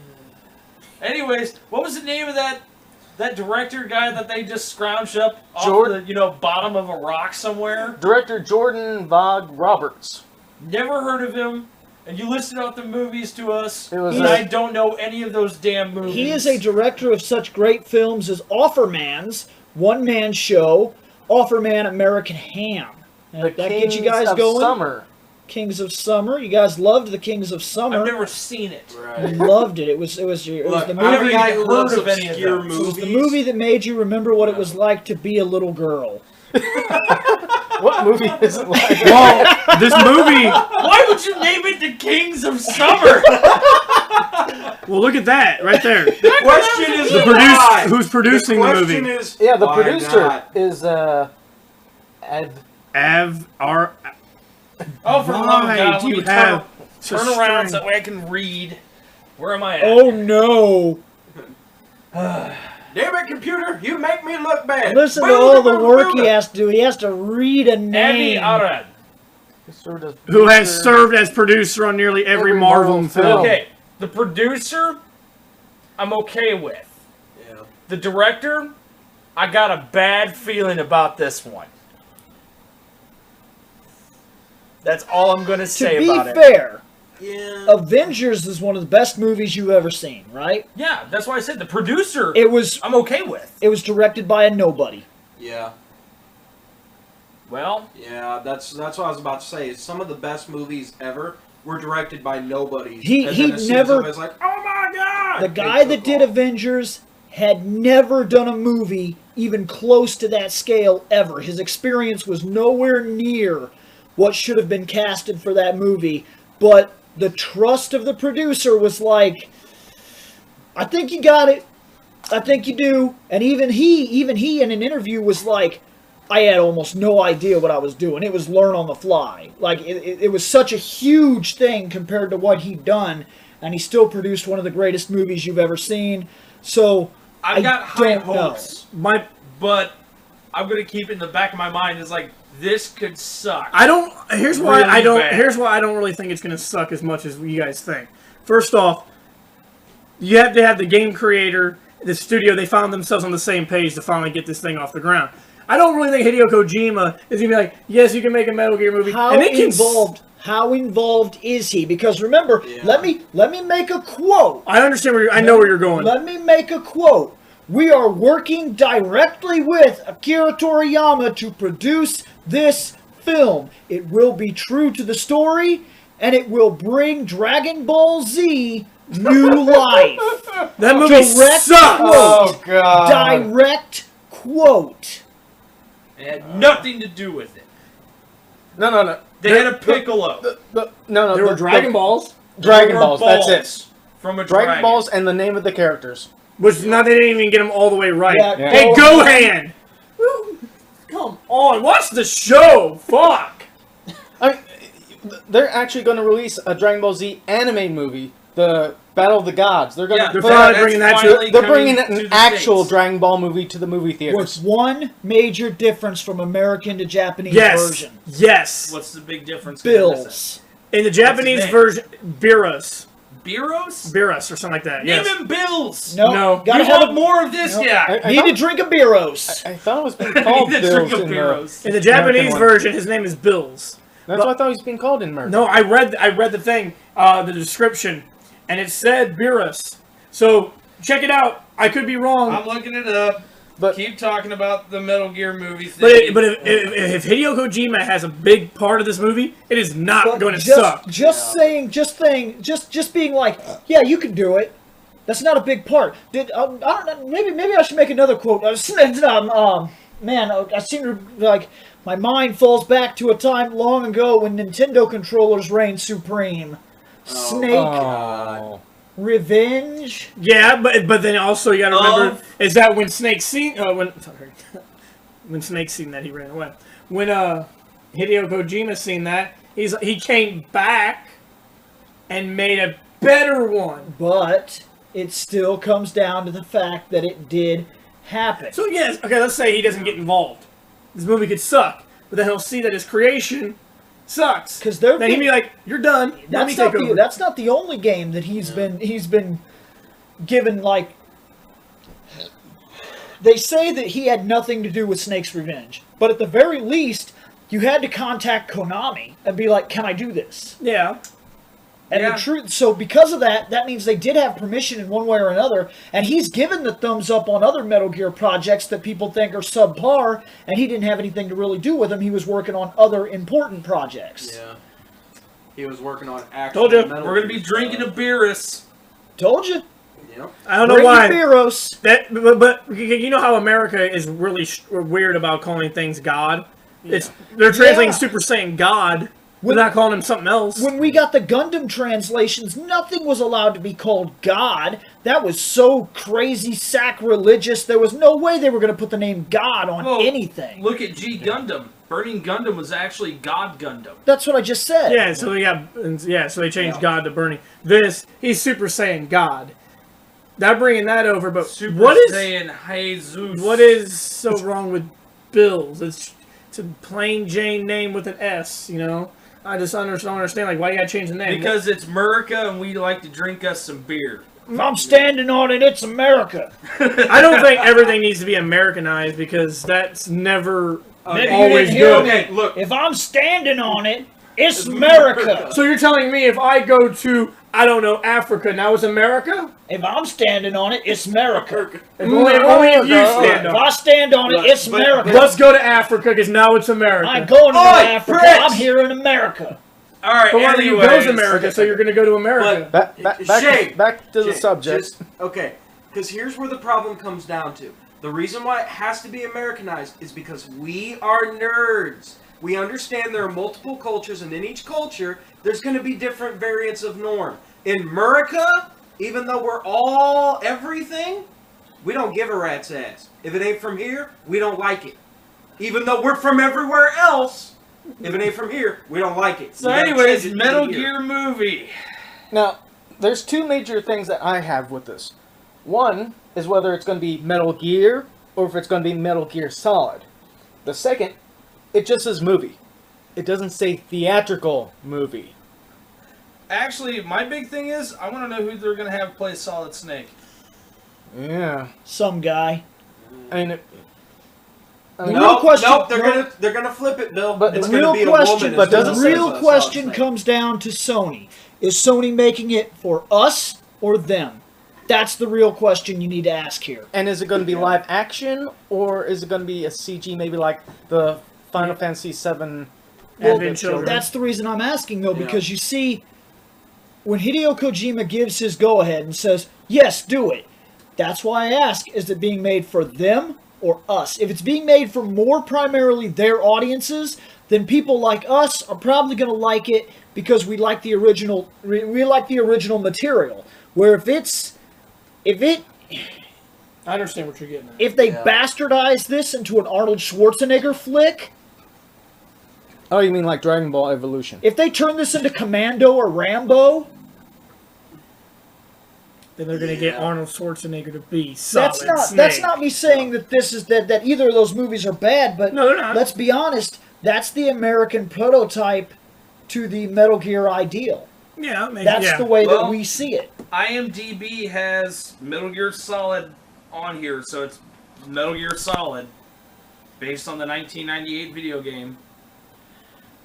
Anyways, what was the name of that director guy that they just scrounged up off the bottom of a rock somewhere? Director Jordan Vogt Roberts. Never heard of him. And you listed out the movies to us. It was and a- I don't know any of those damn movies. He is a director of such great films as Offerman's One Man Show, Offerman American Ham. The That Kings gets you guys of going. Summer. Kings of Summer. You guys loved the Kings of Summer. I've never seen it. You Right. loved it. It was the Look, movie. I'm a guy who heard loves of any of obscure those. It was movies. the movie that made you remember what it was like to be a little girl. What movie is it like? Well, this movie... Why would you name it the Kings of Summer? Well, look at that, right there. The question is The why? who's producing the question movie? is Yeah, the why producer not? is Oh, for the love of Why God, do let you me have turn around so I can read. Where am I at? Oh no! Damn it, computer! You make me look bad. Listen to all the work he has to do. He has to read a Avi name. Arad. who has served as producer on nearly every Marvel Marvel film. film. Okay, the producer, I'm okay with. Yeah. The director, I got a bad feeling about this one. That's all I'm going to To say be about it. fair, Yeah. Avengers is one of the best movies you've ever seen, right? Yeah, that's why I said the producer, It was I'm okay with. directed by a nobody. Yeah. Well, Yeah, that's what I was about to say. Some of the best movies ever were directed by nobody. He never- It's like, oh my god! The guy that did Avengers had never done a movie even close to that scale ever. His experience was nowhere near what should have been casted for that movie, but the trust of the producer was like, I think you got it. I think you do. And even he in an interview was like, I had almost no idea what I was doing. It was learn on the fly. Like, it was such a huge thing compared to what he'd done, and he still produced one of the greatest movies you've ever seen. So, I've got high hopes. My But I'm going to keep in the back of my mind is like, this could suck. Here's why Really I don't. bad. Here's why I don't really think it's going to suck as much as you guys think. First off, you have to have the game creator, the studio. They found themselves on the same page to finally get this thing off the ground. I don't really think Hideo Kojima is going to be like, yes, you can make a Metal Gear movie. How involved is he? Because remember, let me make a quote. I understand I know where you're going. Let me make a quote. We are working directly with Akira Toriyama to produce this film. It will be true to the story, and it will bring Dragon Ball Z new life. That movie sucks. Oh, God. Direct quote. It had nothing to do with it. No. They had a Piccolo. No. There were Dragon Balls. Dragon There were Balls, that's it. From a Dragon Balls and the name of the characters. Which, now they didn't even get them all the way right. Yeah. Hey, Gohan! Come on, watch the show! Fuck! I mean, they're actually going to release a Dragon Ball Z anime movie, the Battle of the Gods. They're going They're finally bringing that to... They're bringing an actual Dragon Ball movie to the movie theaters. With one major difference from American to Japanese version. Yes! What's the big difference? Bills. In the Japanese version, Beerus. Beerus? Beerus, or something like that. Name Yes. him Bills! No. Gotta You have want more of this guy! Need to drink a Beeros. I thought it was being called Need to drink Bills a in Beerus. In the Japanese American one. version, his name is Bills. That's what I thought he was being called in America. No, I read the thing, the description, and it said Beerus. So, check it out. I could be wrong. I'm looking it up. But Keep talking about the Metal Gear movie But thing. if Hideo Kojima has a big part of this movie, it is not going to suck. Just being like, yeah, you can do it. That's not a big part. I don't know, maybe I should make another quote. I seem to like my mind falls back to a time long ago when Nintendo controllers reigned supreme. Snake Oh. revenge. Yeah, but then also you got to remember is that when Snake seen when Snake seen that he ran away. When Hideo Kojima seen that, he came back and made a better one. But it still comes down to the fact that it did happen. So yes, okay, let's say he doesn't get involved. This movie could suck, but then he'll see that his creation sucks. Because then he'd be like, "You're done. Let me take over." That's not the only game that he's been given. Like, they say that he had nothing to do with Snake's Revenge, but at the very least, you had to contact Konami and be like, "Can I do this?" Yeah. And the truth, so because of that, that means they did have permission in one way or another, and he's given the thumbs up on other Metal Gear projects that people think are subpar, and he didn't have anything to really do with them. He was working on other important projects. Yeah. He was working on actual Told you. Metal We're going to Gear be drinking a stuff. Beerus. Told you. Yep. I don't know Bring why. your Beeros. But you know how America is really weird about calling things God? They're translating Super Saiyan God. We're not calling him something else. When we got the Gundam translations, nothing was allowed to be called God. That was so crazy sacrilegious. There was no way they were going to put the name God on anything. Look at G Gundam. Burning Gundam was actually God Gundam. That's what I just said. Yeah, so they changed God to Bernie. He's Super Saiyan God. Not bringing that over, but Super what is Saiyan Jesus. what is so wrong with Bills? It's a plain Jane name with an S, you know? I just don't understand, like, why you gotta change the name? Because it's America and we like to drink us some beer. If I'm standing on it, it's America. I don't think everything needs to be Americanized because that's never Maybe you always didn't hear good. me. Okay, look. If I'm standing on it, it's America. So you're telling me if I go to, I don't know, Africa, now it's America? If I'm standing on it, it's America. If only if you stand If on I it. stand on it, it's America. Let's go to Africa because now it's America. I'm going to Oi, Africa. pricks! I'm here in America. All right, But where you anyways. goes America, so you're going to go to America. Back to the Shay, subject. Okay, because here's where the problem comes down to. The reason why it has to be Americanized is because we are nerds. We understand there are multiple cultures, and in each culture, there's going to be different variants of norm. In America, even though we're all everything, we don't give a rat's ass. If it ain't from here, we don't like it. Even though we're from everywhere else, if it ain't from here, we don't like it. So anyways, Metal Gear movie. Now, there's two major things that I have with this. One is whether it's going to be Metal Gear or if it's going to be Metal Gear Solid. The second, it just says movie. It doesn't say theatrical movie. Actually, my big thing is I want to know who they're going to have play Solid Snake. Yeah. Some guy. I mean, real question. Nope, they're gonna flip it, Bill. But it's the gonna real be question, a woman. the real question comes down to Sony. Is Sony making it for us or them? That's the real question you need to ask here. and is it going to be live action or is it going to be a CG, maybe like the Final Fantasy VII? Advent Children. That's the reason I'm asking, though, because you see, when Hideo Kojima gives his go-ahead and says, yes, do it, that's why I ask, is it being made for them or us? If it's being made for more primarily their audiences, then people like us are probably going to like it because we like the original material. Where if I understand what you're getting at. if they bastardize this into an Arnold Schwarzenegger flick, Oh, you mean like Dragon Ball Evolution? if they turn this into Commando or Rambo, Then they're going to get Arnold Schwarzenegger to be Solid Snake. that's not me saying that this is that either of those movies are bad, but No, they're not. let's be honest, that's the American prototype to the Metal Gear ideal. Yeah, maybe, That's the way that Well, we see it. IMDb has Metal Gear Solid on here, so it's Metal Gear Solid, based on the 1998 video game.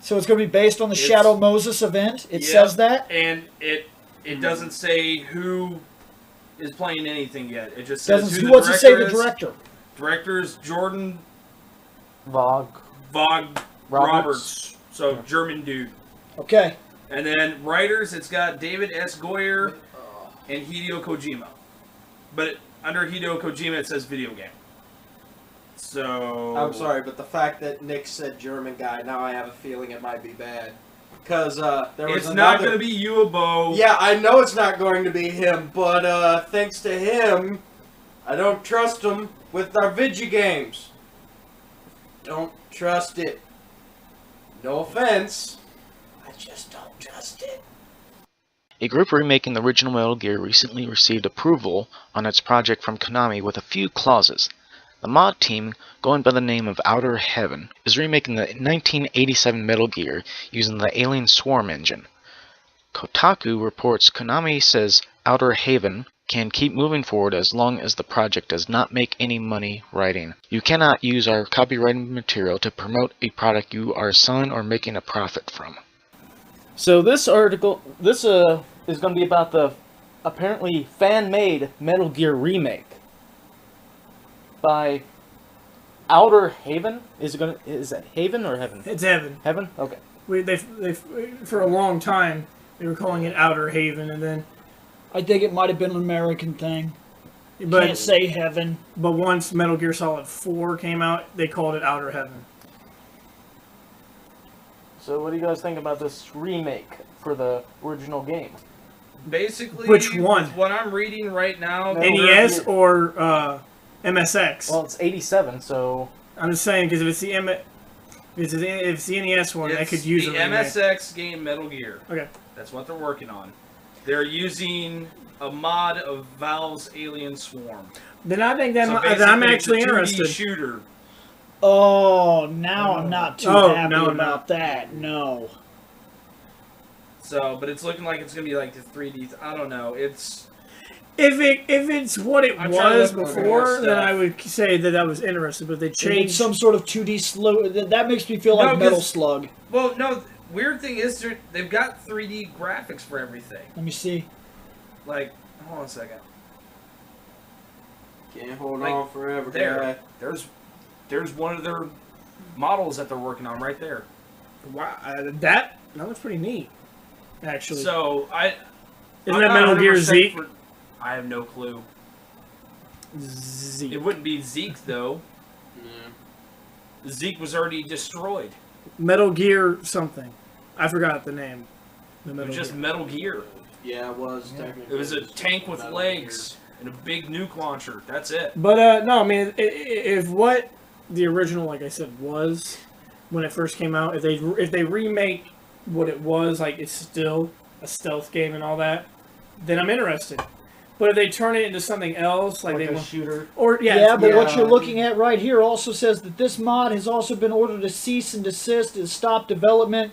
So it's going to be based on the Shadow Moses event. It says that, and it doesn't say who is playing anything yet. It just says who the what's it say the is. director? Director is Jordan Vogue. Roberts. So German dude. Okay. And then writers, it's got David S. Goyer and Hideo Kojima. But under Hideo Kojima, it says video game. So I'm sorry, but the fact that Nick said German guy, now I have a feeling it might be bad. Because there was it's not going to be Uebo. Yeah, I know it's not going to be him, but thanks to him, I don't trust him with our video games. Don't trust it. No offense. I just don't trust it. A group remaking the original Metal Gear recently received approval on its project from Konami with a few clauses. The mod team, going by the name of Outer Heaven, is remaking the 1987 Metal Gear using the Alien Swarm engine. Kotaku reports Konami says Outer Haven can keep moving forward as long as the project does not make any money writing. You cannot use our copyrighted material to promote a product you are selling or making a profit from. So this article, this is going to be about the apparently fan-made Metal Gear remake by Outer Haven. Is it Haven or Heaven? It's Heaven. Heaven? Okay. They for a long time they were calling it Outer Haven, and then I think it might have been an American thing. but Can't say heaven. but once Metal Gear Solid 4 came out, they called it Outer Heaven. So what do you guys think about this remake for the original game? Basically, Which one? with what I'm reading right now, NES or MSX? Well, it's 87, so I'm just saying because if it's the NES one, I could use the a remake. MSX game Metal Gear. Okay. That's what they're working on. They're using a mod of Valve's Alien Swarm. Then I think So I'm basically, actually it's a 2D interested. shooter. Oh, now I'm not too Oh, happy no, I'm about not. that. No. So, but it's looking like it's gonna be like the 3D. I don't know. It's If it's what it I'm trying to was look for more before, then stuff. I would say that I was interested. But they It's changed. some sort of 2D slow. That makes me feel like No, Metal 'cause- Slug. well, no. Weird thing is they've got 3D graphics for everything. Let me see. Like, hold on a second. Can't hold Like, on forever, There, there's one of their models that they're working on right there. Wow, that looks pretty neat, actually. So Isn't I'm that not Metal Gear 100% Zeke? I have no clue. Zeke. It wouldn't be Zeke though. Zeke was already destroyed. Metal Gear something. I forgot the name. The It Metal was just Gear. Metal Gear. Yeah, it was technically. It was a tank with legs and a big nuke launcher. That's it. But no, I mean, if what the original, like I said, was when it first came out, if they remake what it was, like it's still a stealth game and all that, then I'm interested. But if they turn it into something else, like they a want shooter, or But what you're looking at right here also says that this mod has also been ordered to cease and desist and stop development.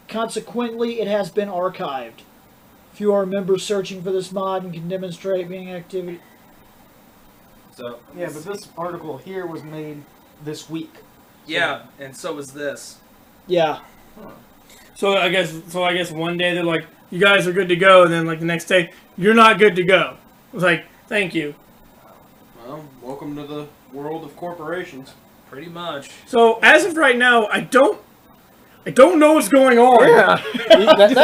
Consequently, it has been archived. If you are a member searching for this mod and can demonstrate being activity. So yeah, but this article here was made this week. Yeah, and so was this. Yeah. So I guess one day they're like, you guys are good to go, and then like the next day, you're not good to go. It's like, thank you. Well, welcome to the world of corporations. Pretty much. So as of right now, I don't know what's going on. Yeah,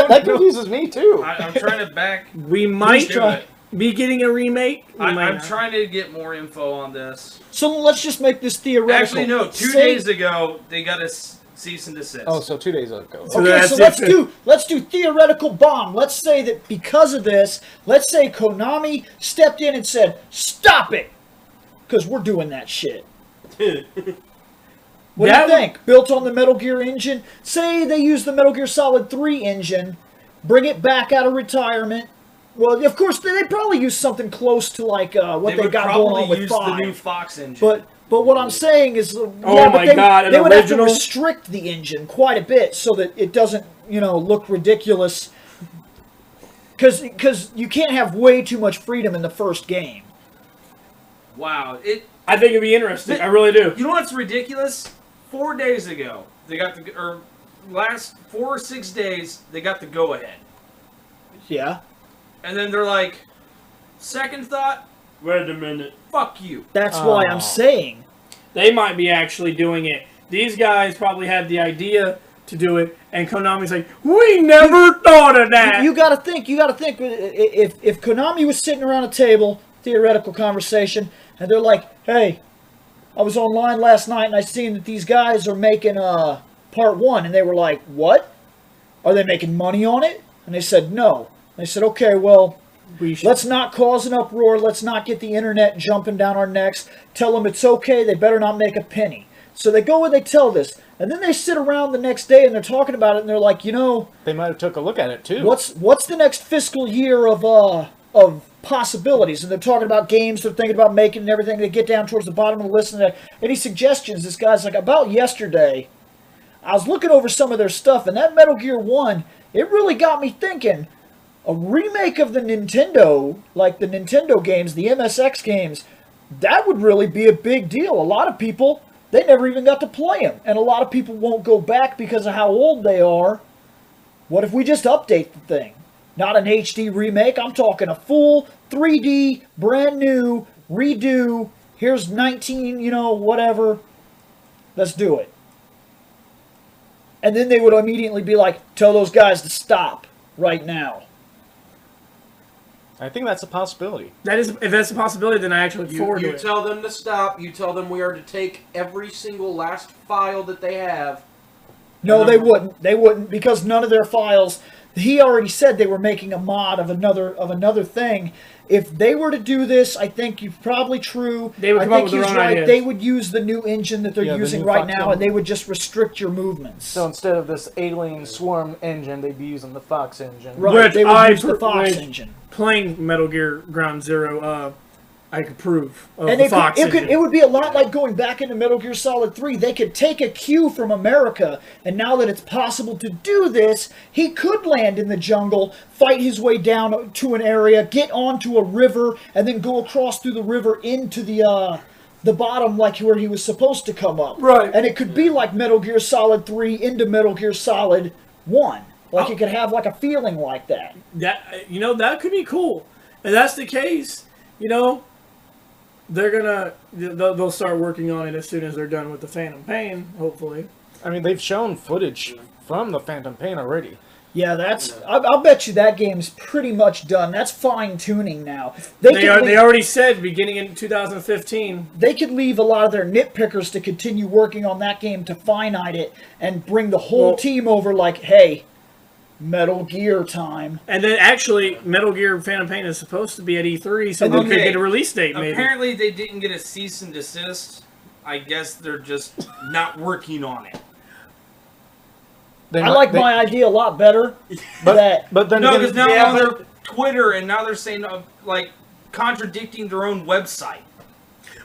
that confuses me too. I'm trying to back. We might be getting a remake. I'm trying to get more info on this. So let's just make this theoretical. Actually, no. 2 days ago, they got a cease and desist. Oh, so 2 days ago. So Okay, so let's do theoretical bomb. Let's say that because of this, let's say Konami stepped in and said, "Stop it," because we're doing that shit. What do you think? Built on the Metal Gear engine. Say they use the Metal Gear Solid 3 engine, bring it back out of retirement. Well, of course, they probably use something close to like what they got going on with 5. The new Fox engine. But what I'm saying is, they would have to restrict the engine quite a bit so that it doesn't, look ridiculous. Because you can't have way too much freedom in the first game. Wow, I think it'd be interesting. I really do. You know what's ridiculous? 4 days ago, they got last 4 or 6 days, they got the go-ahead. Yeah. And then they're like, second thought, wait a minute, fuck you. That's why I'm saying. They might be actually doing it. These guys probably had the idea to do it, and Konami's like, we never thought of that. You gotta think, if Konami was sitting around a table, theoretical conversation, and they're like, hey, I was online last night and I seen that these guys are making part 1, and they were like, what? Are they making money on it? And they said, no. They said, okay, well, let's not cause an uproar. Let's not get the internet jumping down our necks. Tell them it's okay. They better not make a penny. So they go and they tell this. And then they sit around the next day and they're talking about it and they're like, they might have took a look at it too. What's the next fiscal year of possibilities? And they're talking about games they're thinking about making and everything. They get down towards the bottom of the list and any suggestions? This guy's like, about yesterday, I was looking over some of their stuff and that Metal Gear 1, it really got me thinking. A remake of the Nintendo, like the Nintendo games, the MSX games, that would really be a big deal. A lot of people, they never even got to play them. And a lot of people won't go back because of how old they are. What if we just update the thing? Not an HD remake. I'm talking a full 3D, brand new, redo. Here's 19, whatever. Let's do it. And then they would immediately be like, tell those guys to stop right now. I think that's a possibility. If that's a possibility, then I actually look forward to it. You tell them to stop. You tell them we are to take every single last file that they have. No, they wouldn't. They wouldn't, because none of their files. He already said they were making a mod of another thing. If they were to do this, I think you're probably true. They would come up with their own ideas. They would use the new engine that they're using right now, and they would just restrict your movements. So instead of this Alien Swarm engine, they'd be using the Fox engine. Right, which they would use the Fox engine. Playing Metal Gear Ground Zero, I could prove of and the Fox engine. It would be a lot like going back into Metal Gear Solid 3. They could take a cue from America, and now that it's possible to do this, he could land in the jungle, fight his way down to an area, get onto a river, and then go across through the river into the bottom, like where he was supposed to come up. Right. And it could be like Metal Gear Solid 3 into Metal Gear Solid 1. Like it could have like a feeling like that. That could be cool. If that's the case, they'll start working on it as soon as they're done with the Phantom Pain, hopefully. I mean, they've shown footage from the Phantom Pain already. Yeah, I'll bet you that game's pretty much done. That's fine-tuning now. They already said beginning in 2015. They could leave a lot of their nitpickers to continue working on that game to finite it and bring the whole team over like, hey, Metal Gear time. And then actually, Metal Gear Phantom Pain is supposed to be at E3, so we could get a release date. Maybe. Apparently, they didn't get a cease and desist. I guess they're just not working on it. I like my idea a lot better. But then no, again, because now on their Twitter and now they're saying like contradicting their own website.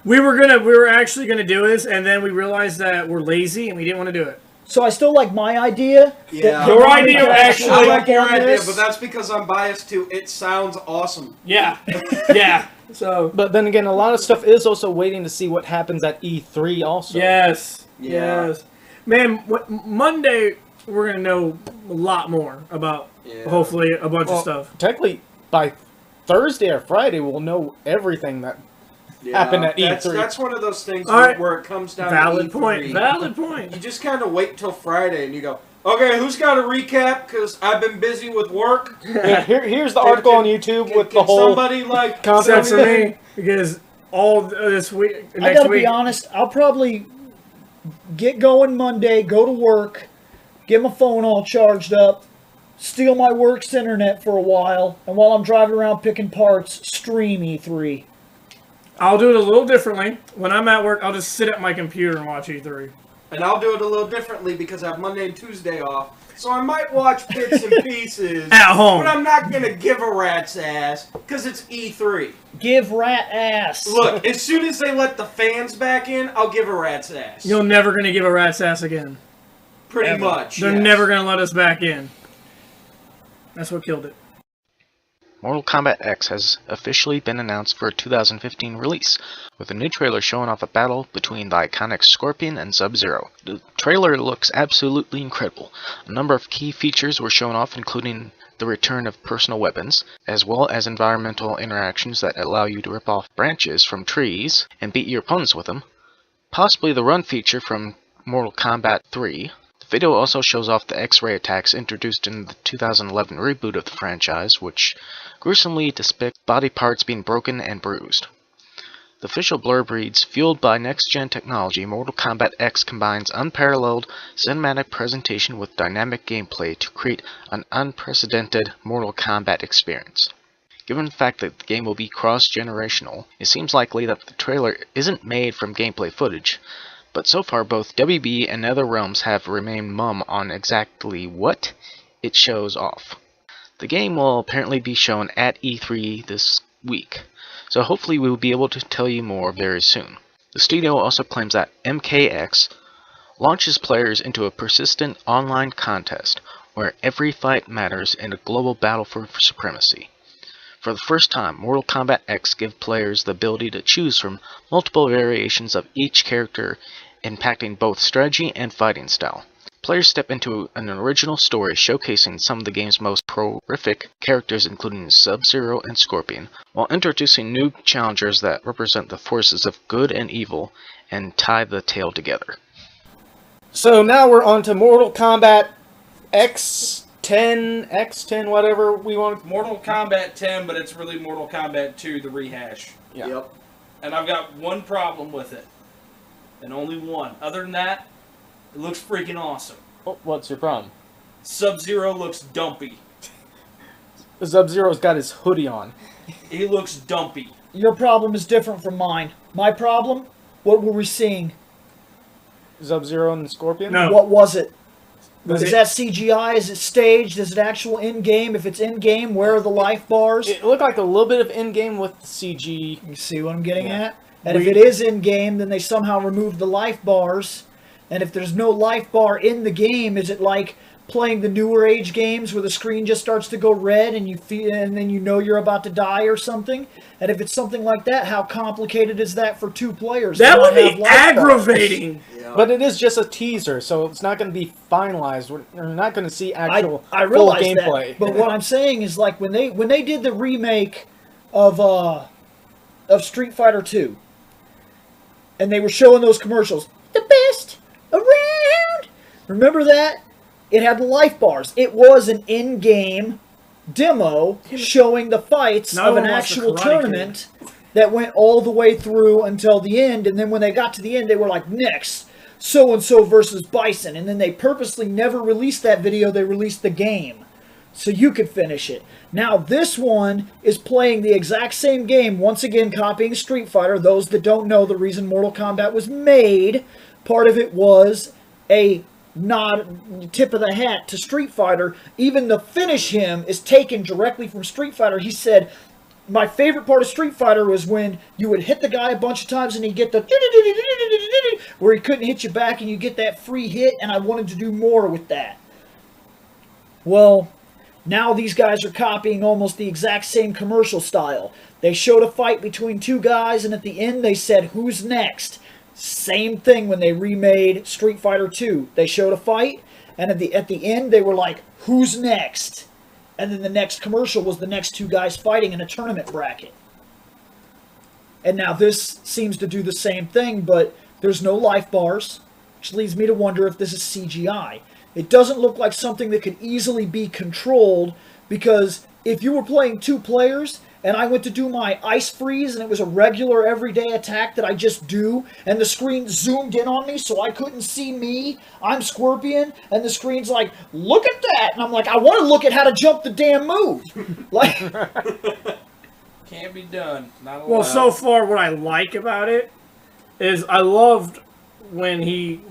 We were actually gonna do this, and then we realized that we're lazy and we didn't want to do it. So I still like my idea. Yeah. Your idea actually. I like your idea, but that's because I'm biased too. It sounds awesome. Yeah. Yeah. So. But then again, a lot of stuff is also waiting to see what happens at E3 also. Yes. Yeah. Yes. Man, Monday we're gonna know a lot more about. Yeah. Hopefully, a bunch of stuff. Technically, by Thursday or Friday, we'll know everything that happened at E3. That's one of those things right. where it comes down Valid to E3. point. Valid point. You just kind of wait till Friday and you go, okay, who's got a recap? Because I've been busy with work. Yeah, here's the article on YouTube with the whole somebody like Except for me, because all this week, I next gotta week. be honest. I'll probably get going Monday, go to work, get my phone all charged up, steal my work's internet for a while, and while I'm driving around picking parts, stream E3. I'll do it a little differently. When I'm at work, I'll just sit at my computer and watch E3. And I'll do it a little differently because I have Monday and Tuesday off. So I might watch bits and pieces. At home. But I'm not going to give a rat's ass because it's E3. Give rat ass. Look, as soon as they let the fans back in, I'll give a rat's ass. You're never going to give a rat's ass again. Pretty much, They're never going to let us back in. That's what killed it. Mortal Kombat X has officially been announced for a 2015 release, with a new trailer showing off a battle between the iconic Scorpion and Sub-Zero. The trailer looks absolutely incredible. A number of key features were shown off, including the return of personal weapons, as well as environmental interactions that allow you to rip off branches from trees and beat your opponents with them, possibly the run feature from Mortal Kombat 3. The video also shows off the X-ray attacks introduced in the 2011 reboot of the franchise, which gruesomely depict body parts being broken and bruised. The official blurb reads, "Fueled by next-gen technology, Mortal Kombat X combines unparalleled cinematic presentation with dynamic gameplay to create an unprecedented Mortal Kombat experience." Given the fact that the game will be cross-generational, it seems likely that the trailer isn't made from gameplay footage, but so far both WB and NetherRealms have remained mum on exactly what it shows off. The game will apparently be shown at E3 this week, so hopefully we will be able to tell you more very soon. The studio also claims that MKX launches players into a persistent online contest where every fight matters in a global battle for supremacy. For the first time, Mortal Kombat X gives players the ability to choose from multiple variations of each character, impacting both strategy and fighting style. Players step into an original story showcasing some of the game's most prolific characters, including Sub-Zero and Scorpion, while introducing new challengers that represent the forces of good and evil and tie the tale together. So now we're on to Mortal Kombat X10, whatever we want. Mortal Kombat 10, but it's really Mortal Kombat 2, the rehash. Yeah. Yep. And I've got one problem with it. And only one. Other than that, it looks freaking awesome. Oh, what's your problem? Sub-Zero looks dumpy. Sub-Zero's got his hoodie on. He looks dumpy. Your problem is different from mine. My problem? What were we seeing? Sub-Zero and the Scorpion? No. What was it? Was Is it- that CGI? Is it staged? Is it actual in-game? If it's in-game, where are the life bars? It looked like a little bit of in-game with CG. You see what I'm getting at? And if it is in-game, then they somehow removed the life bars. And if there's no life bar in the game, is it like playing the newer age games where the screen just starts to go red and you feel, and then you know you're about to die or something? And if it's something like that, how complicated is that for two players? That to would not have be life bars? aggravating. Yeah. But it is just a teaser, so it's not going to be finalized. We're not going to see actual I full realize gameplay. that, but what I'm saying is like when they did the remake of Street Fighter 2, and they were showing those commercials, the best around. Remember that? It had the life bars. It was an in-game demo showing the fights No of an one wants the actual Karate tournament that went all the way through until the end, and then when they got to the end, they were like, next, so-and-so versus Bison, and then they purposely never released that video, they released the game. so you could finish it. Now this one is playing the exact same game, once again copying Street Fighter. Those that don't know, the reason Mortal Kombat was made, part of it was a nod, tip of the hat to Street Fighter. Even the finish him is taken directly from Street Fighter. He said, my favorite part of Street Fighter was when you would hit the guy a bunch of times and he'd get the where he couldn't hit you back and you get that free hit, and I wanted to do more with that. Well, now these guys are copying almost the exact same commercial style. They showed a fight between two guys, and at the end they said, who's next? Same thing when they remade Street Fighter 2. They showed a fight, and at the end they were like, who's next? And then the next commercial was the next two guys fighting in a tournament bracket. And now this seems to do the same thing, but there's no life bars, which leads me to wonder if this is CGI. It doesn't look like something that could easily be controlled, because if you were playing two players and I went to do my ice freeze and it was a regular everyday attack that I just do, and the screen zoomed in on me so I couldn't see me, I'm Scorpion, and the screen's like, look at that! And I'm like, I want to look at how to jump the damn move! Like, Can't be done. Not allowed. Well, so far what I like about it is I loved when he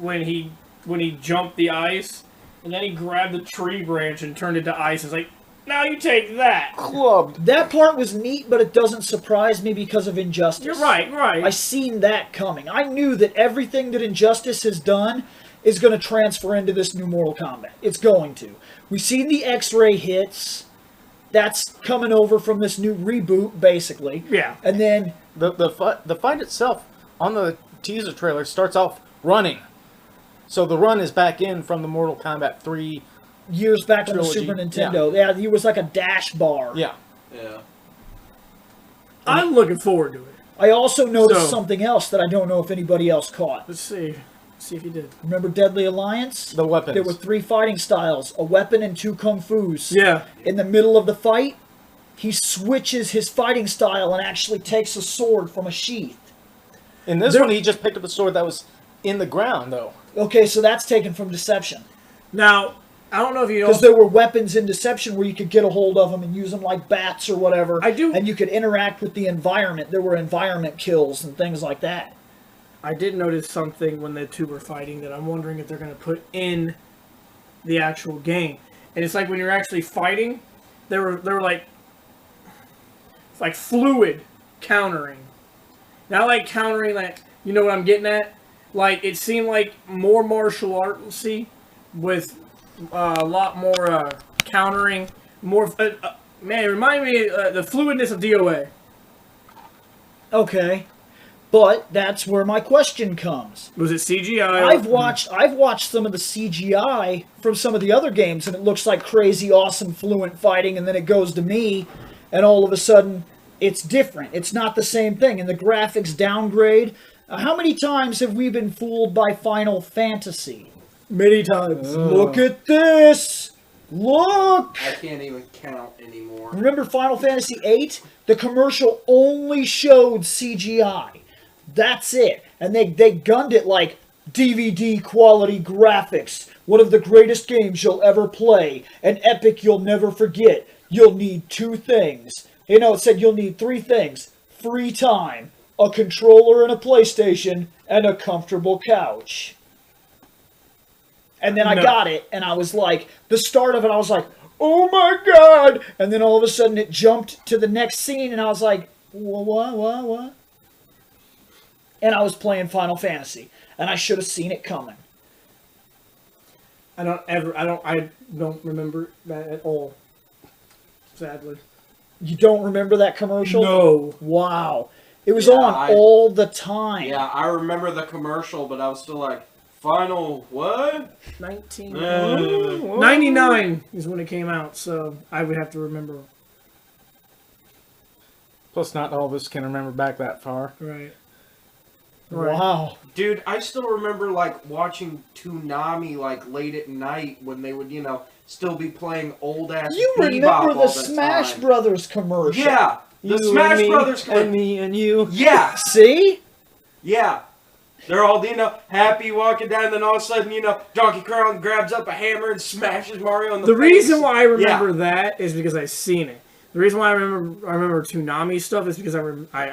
jumped the ice and then he grabbed the tree branch and turned it to ice. It's like, now you take that. Clubbed. that part was neat, but it doesn't surprise me because of Injustice. You're right. I seen that coming. I knew that everything that Injustice has done is going to transfer into this new Mortal Kombat. It's going to. We've seen the X-ray hits. That's coming over from this new reboot, basically. Yeah. And then The fight itself on the teaser trailer starts off running. So the run is back in from the Mortal Kombat 3. years back on the Trilogy. Super Nintendo, yeah, it was like a dash bar. Yeah. Yeah. I'm looking forward to it. I also noticed So- something else that I don't know if anybody else caught. Let's see. See if you did. Remember Deadly Alliance? The weapons. There were 3 fighting styles, a weapon and 2 kung fus. Yeah. In the middle of the fight, he switches his fighting style and actually takes a sword from a sheath. In this one, he just picked up a sword that was in the ground, though. Okay, so that's taken from Deception. Now, I don't know if you know. Because there were weapons in Deception where you could get a hold of them and use them like bats or whatever. I do- And you could interact with the environment. There were environment kills and things like that. I did notice something when the two were fighting that I'm wondering if they're going to put in the actual game. And it's like when you're actually fighting, they were like fluid countering. Not like countering, like, you know what I'm getting at? Like, it seemed like more martial artsy with a lot more countering, more. Man, it reminded me of the fluidness of DOA. Okay. But that's where my question comes. Was it CGI? I've watched some of the CGI from some of the other games, and it looks like crazy, awesome, fluent fighting, and then it goes to me, and all of a sudden, it's different. It's not the same thing, and the graphics downgrade. How many times have we been fooled by Final Fantasy? Many times. Look at this! Look! I can't even count anymore. Remember Final Fantasy VIII? The commercial only showed CGI. That's it. And they gunned it like DVD quality graphics. One of the greatest games you'll ever play. An epic you'll never forget. You'll need 2 things. You know, it said you'll need 3 things. Free time, a controller and a PlayStation, and a comfortable couch. And then I got it, and I was like, the start of it, I was like, oh my god! And then all of a sudden it jumped to the next scene, and I was like, what? And I was playing Final Fantasy, and I should have seen it coming. I don't remember that at all. Sadly. You don't remember that commercial? No. Wow. It was Yeah, on all the time. Yeah, I remember the commercial, but I was still like, Final what? 99 is when it came out, so I would have to remember. Plus, not all of us can remember back that far. Right. Wow. Dude, I still remember, like, watching Toonami, like, late at night when they would, you know, still be playing old-ass You Bebop remember all the Smash time. Brothers commercial? Yeah! The You Smash and me, Brothers commercial. and me and you. Yeah! See? Yeah! They're all, happy walking down, and then all of a sudden, Donkey Kong grabs up a hammer and smashes Mario in the face. The reason why I remember that is because I've seen it. The reason why I remember Toonami stuff is because I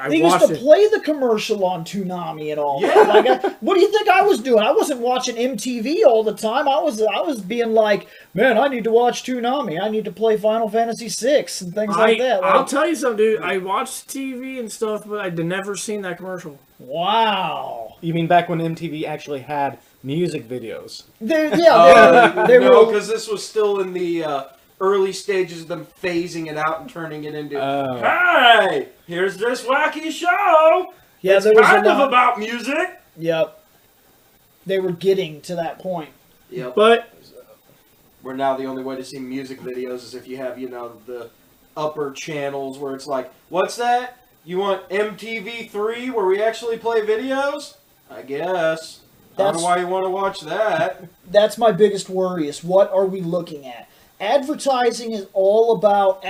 they watched used to play the commercial on Toonami and all. Yeah. Like, what do you think I was doing? I wasn't watching MTV all the time. I was being like, man, I need to watch Toonami. I need to play Final Fantasy VI and things like that. Like, I'll tell you something, dude. I watched TV and stuff, but I'd never seen that commercial. wow. You mean back when MTV actually had music videos? They No, were. because this was still in the early stages of them phasing it out and turning it into, hey, here's this wacky show. Yeah, it's there was kind a of lot. about music. Yep. They were getting to that point. Yep. But Where now the only way to see music videos is if you have, the upper channels where it's like, what's that? You want MTV3 where we actually play videos? I guess. I don't know why you want to watch that. That's my biggest worry is what are we looking at? Advertising is all about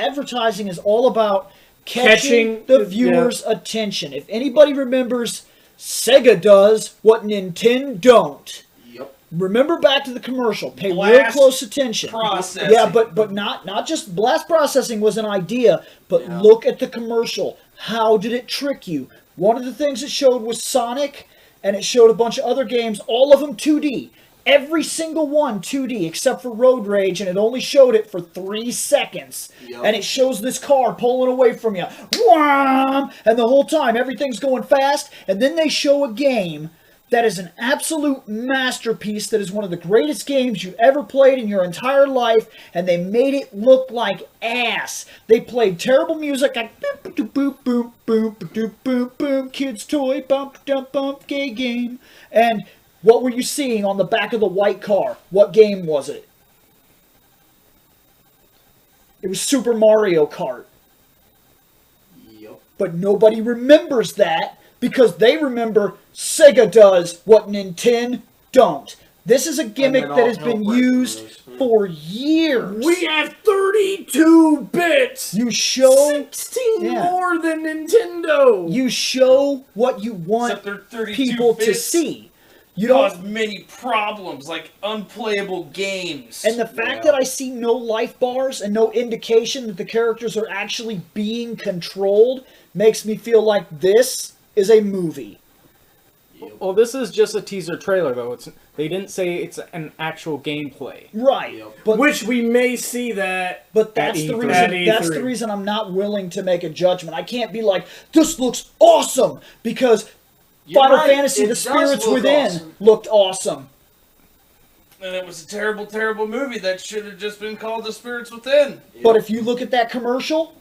catching the viewer's attention. If anybody remembers, Sega does what Nintendo don't. Yep. Remember back to the commercial. Pay real Blast close attention. processing. Yeah, but not just blast processing was an idea, but look at the commercial. How did it trick you? One of the things it showed was Sonic, and it showed a bunch of other games, all of them 2D. Every single one 2D except for Road Rage, and it only showed it for 3 seconds. Yep. And it shows this car pulling away from you. Wham! And the whole time, everything's going fast. And then they show a game that is an absolute masterpiece, that is one of the greatest games you ever played in your entire life, and they made it look like ass. They played terrible music like boop boop boop boop boop boop boop boop, kids toy bump dump bump gay game. And what were you seeing on the back of the white car? What game was it? It was Super Mario Kart. Yep. But nobody remembers that because they remember Sega does what Nintendo don't. This is a gimmick And then that has all been hell used breaks loose. for years. we have 32 bits. You show 16 Yeah. more than Nintendo. you show what you want Except they're 32 people to bits see. You cause don't. many problems, like unplayable games. And the fact that I see no life bars and no indication that the characters are actually being controlled makes me feel like this is a movie. Well, this is just a teaser trailer, though. They didn't say it's an actual gameplay. Right. Yep. But Which we may see that. But that's At the E3. reason. At That's E3. the reason I'm not willing to make a judgment. I can't be like, this looks awesome because You're Final right, Fantasy: it The does Spirits look Within awesome. looked awesome. And it was a terrible, terrible movie that should have just been called The Spirits Within. But if you look at that commercial,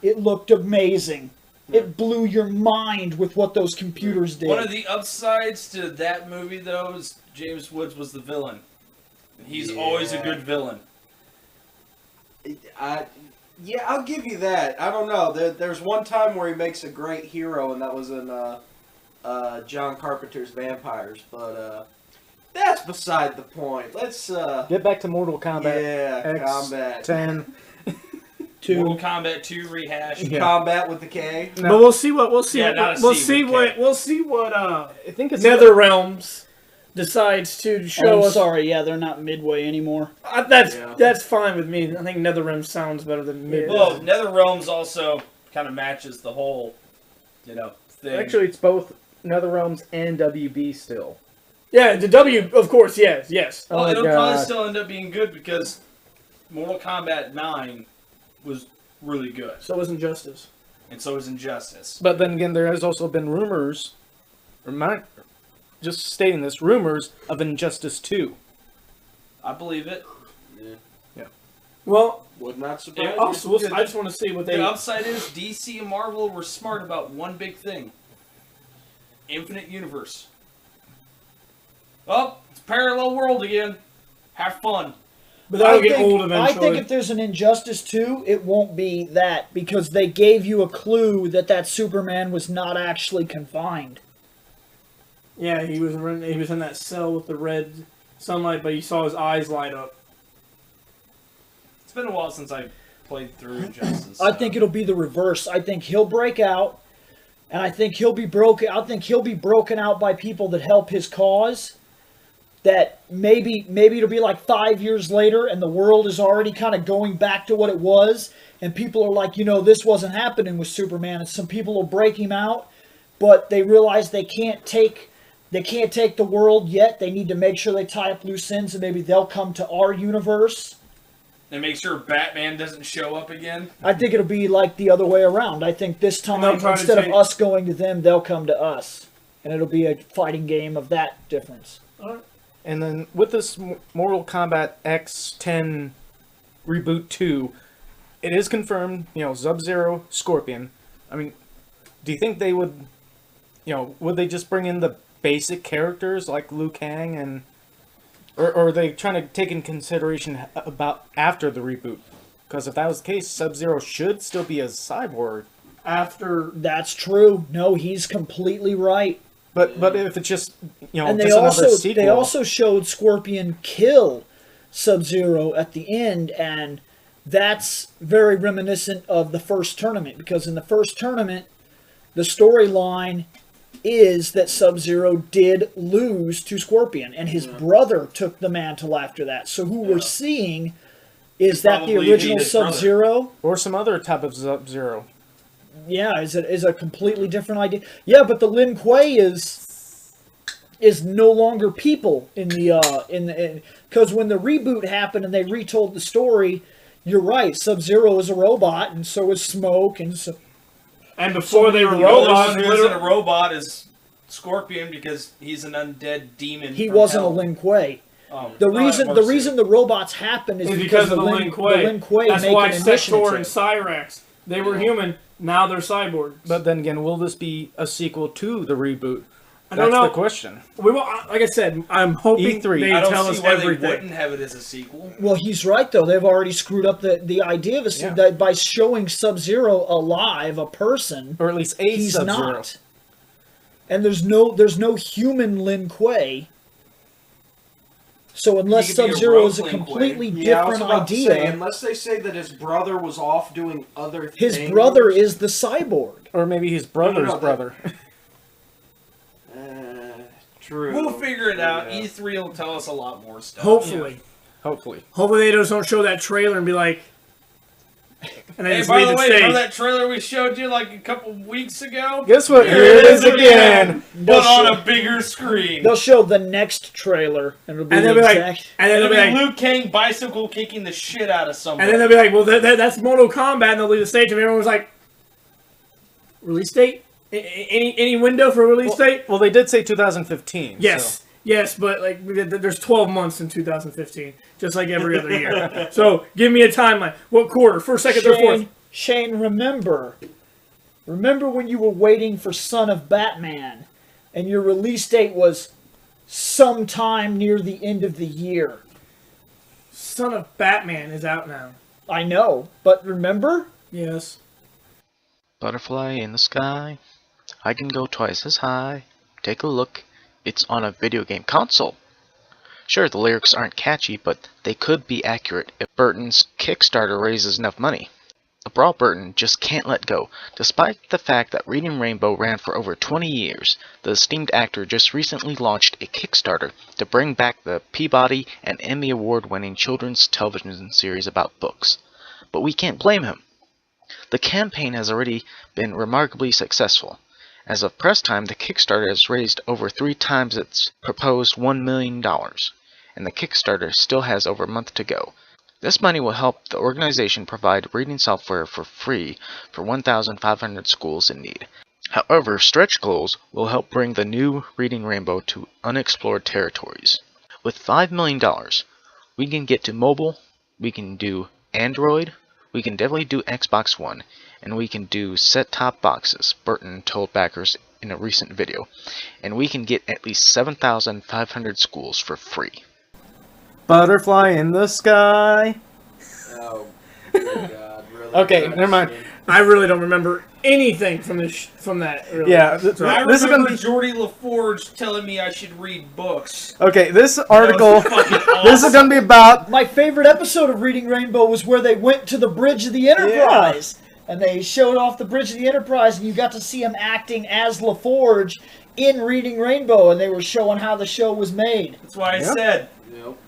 it looked amazing. It blew your mind with what those computers did. One of the upsides to that movie, though, is James Woods was the villain. And he's always a Yeah. good villain. Yeah, I'll give you that. I don't know. There's one time where he makes a great hero, and that was in John Carpenter's Vampires. But that's beside the point. Let's Get back to Mortal Kombat. yeah, X, combat. 10. Mortal Kombat 2 rehash. Yeah. Combat with the K. No. But we'll see what we'll see. Yeah, not a we'll C see with what K. we'll see what I think it's NetherRealms decides to show Oh, us. sorry, yeah, they're not Midway anymore. Yeah. That's fine with me. I think NetherRealms sounds better than Mid. Well, NetherRealms also kind of matches the whole, thing. Actually, it's both NetherRealms and WB still. yeah, the W, of course, yes. Well, Oh my it'll probably God. still end up being good because Mortal Kombat 9 was really good. So was Injustice. And so is Injustice. But then again, there has also been rumors, just stating this, rumors of Injustice 2. I believe it. Well, Would not surprise yeah, you. also, I just want to see what they. The upside is DC and Marvel were smart about one big thing. Infinite Universe. Oh, it's parallel world again. Have fun. But that'll get old eventually. I think if there's an Injustice 2, it won't be that because they gave you a clue that Superman was not actually confined. Yeah, he was in that cell with the red sunlight, but you saw his eyes light up. It's been a while since I played through Injustice. I think it'll be the reverse. I think he'll break out. And I think he'll be broken. I think he'll be broken out by people that help his cause. That maybe it'll be like 5 years later, and the world is already kind of going back to what it was, and people are like, this wasn't happening with Superman, and some people will break him out, but they realize they can't take the world yet. They need to make sure they tie up loose ends, and maybe they'll come to our universe. And make sure Batman doesn't show up again. I think it'll be like the other way around. I think this time, instead of us going to them, they'll come to us. And it'll be a fighting game of that difference. All right. And then with this Mortal Kombat X 10 Reboot 2, it is confirmed, Sub-Zero, Scorpion. I mean, do you think they would, would they just bring in the basic characters like Liu Kang and... Or are they trying to take in consideration about after the reboot? Because if that was the case, Sub-Zero should still be a cyborg. That's true. No, he's completely right. But if it's just, and just another sequel. They also showed Scorpion kill Sub-Zero at the end, and that's very reminiscent of the first tournament. Because in the first tournament, the storyline is that Sub-Zero did lose to Scorpion, and his brother took the mantle after that. So who we're seeing is that the original Sub-Zero? Or some other type of Sub-Zero. Yeah, is a completely different idea. Yeah, but the Lin Kuei is no longer people in the because when the reboot happened and they retold the story, you're right. Sub-Zero is a robot, and so is Smoke, and so. And before they were robots, the only one who isn't a robot is Scorpion because he's an undead demon. He wasn't a Lin Kuei. Oh, the reason the robots happened is because of the Lin Kuei. That's make why an Sector initiative. and Cyrax, they were human. Now they're cyborgs. But then again, will this be a sequel to the reboot? I don't know. That's the question. We will, like I said, I'm hoping E3. they I don't tell see us why everything. they wouldn't have it as a sequel. Well, he's right though. They've already screwed up the idea of that by showing Sub-Zero alive, a person, or at least he's Sub-Zero. not. And there's no human Lin Kuei. So unless Sub-Zero is a completely different idea, unless they say that his brother was off doing other things. His brother is the cyborg, or maybe his brother's brother. True. We'll figure it out. E3 will tell us a lot more stuff. Hopefully. Hopefully they just don't show that trailer and be like. And Hey, by the way, remember that trailer we showed you like a couple weeks ago? Guess what? Here it is again. But on a bigger screen. They'll show the next trailer, and it'll be they'll be like, and then It'll they'll be be like, Liu Kang bicycle kicking the shit out of someone. and then they'll be like, well, that's Mortal Kombat, and they'll leave the stage, and everyone was like, release date? Any window for release date? Well, they did say 2015. Yes. So. Yes, but like there's 12 months in 2015, just like every other year. So give me a timeline. What quarter? First, second, third, fourth? Shane, remember when you were waiting for Son of Batman, and your release date was sometime near the end of the year. Son of Batman is out now. I know, but remember? Yes. Butterfly in the sky. I can go twice as high. Take a look. It's on a video game console. Sure, the lyrics aren't catchy, but they could be accurate if Burton's Kickstarter raises enough money. A Brawl Burton just can't let go. Despite the fact that Reading Rainbow ran for over 20 years, the esteemed actor just recently launched a Kickstarter to bring back the Peabody and Emmy Award-winning children's television series about books. But we can't blame him. The campaign has already been remarkably successful. As of press time, the Kickstarter has raised over 3 times its proposed $1 million, and the Kickstarter still has over a month to go. This money will help the organization provide reading software for free for 1,500 schools in need. However, stretch goals will help bring the new Reading Rainbow to unexplored territories. With $5 million, we can get to mobile, we can do Android, we can definitely do Xbox One, and we can do set-top boxes, Burton told backers in a recent video, and we can get at least 7,500 schools for free. Butterfly in the sky. Oh, good God, really? Okay, never mind. I really don't remember anything from that. Really. Yeah, I this is gonna remember be. Jordy LaForge telling me I should read books. Okay, this article. fucking This is gonna be about. My favorite episode of Reading Rainbow was where they went to the bridge of the Enterprise. and they showed off the Bridge of the Enterprise, and you got to see him acting as LaForge in Reading Rainbow, and they were showing how the show was made. That's why I said,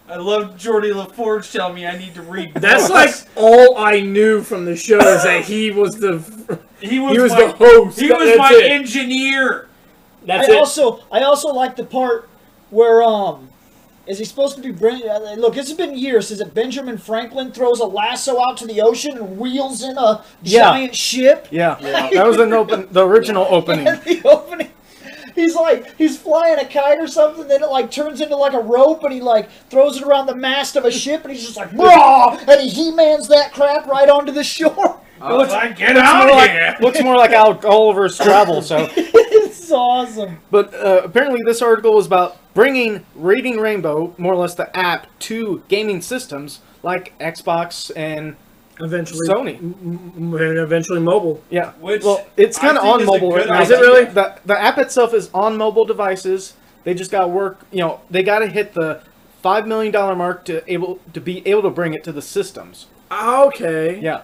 I love Jordy LaForge telling me I need to read That's books. like all I knew from the show is that he was the the host. He was my engineer. That's I it. also like the part where is he supposed to be look, it's been years. Is it Benjamin Franklin throws a lasso out to the ocean and wheels in a giant ship? Yeah. That was the original opening. The opening. He's flying a kite or something, then it like turns into like a rope, and he like throws it around the mast of a ship, and he's just like, "Brah!" and he He-Mans that crap right onto the shore. Get out here! Looks more like Oliver's travel. So It's awesome. But apparently this article was about bringing Reading Rainbow, more or less the app, to gaming systems like Xbox and Eventually, Sony. Eventually mobile. Yeah. Which well, it's kind of on mobile right now. Is it really? The app itself is on mobile devices. They just got to work. They got to hit the $5 million mark to be able to bring it to the systems. Okay. Yeah.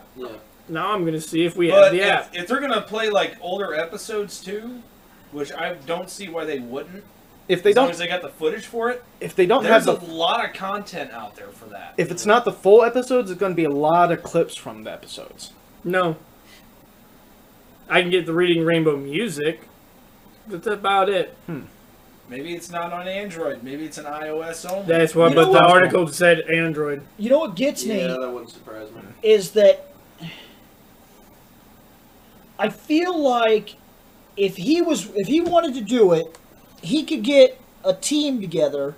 Now I'm gonna see if we have the app. If they're gonna play like older episodes too, which I don't see why they wouldn't. If they as don't, long as they got the footage for it. If they don't there's have a lot of content out there for that. If it's not the full episodes, it's going to be a lot of clips from the episodes. No. I can get the Reading Rainbow music. That's about it. Maybe it's not on Android. Maybe it's an iOS only. That's what. But the article said Android. You know what gets me? Yeah, that wouldn't surprise me. Is that I feel like if he wanted to do it, he could get a team together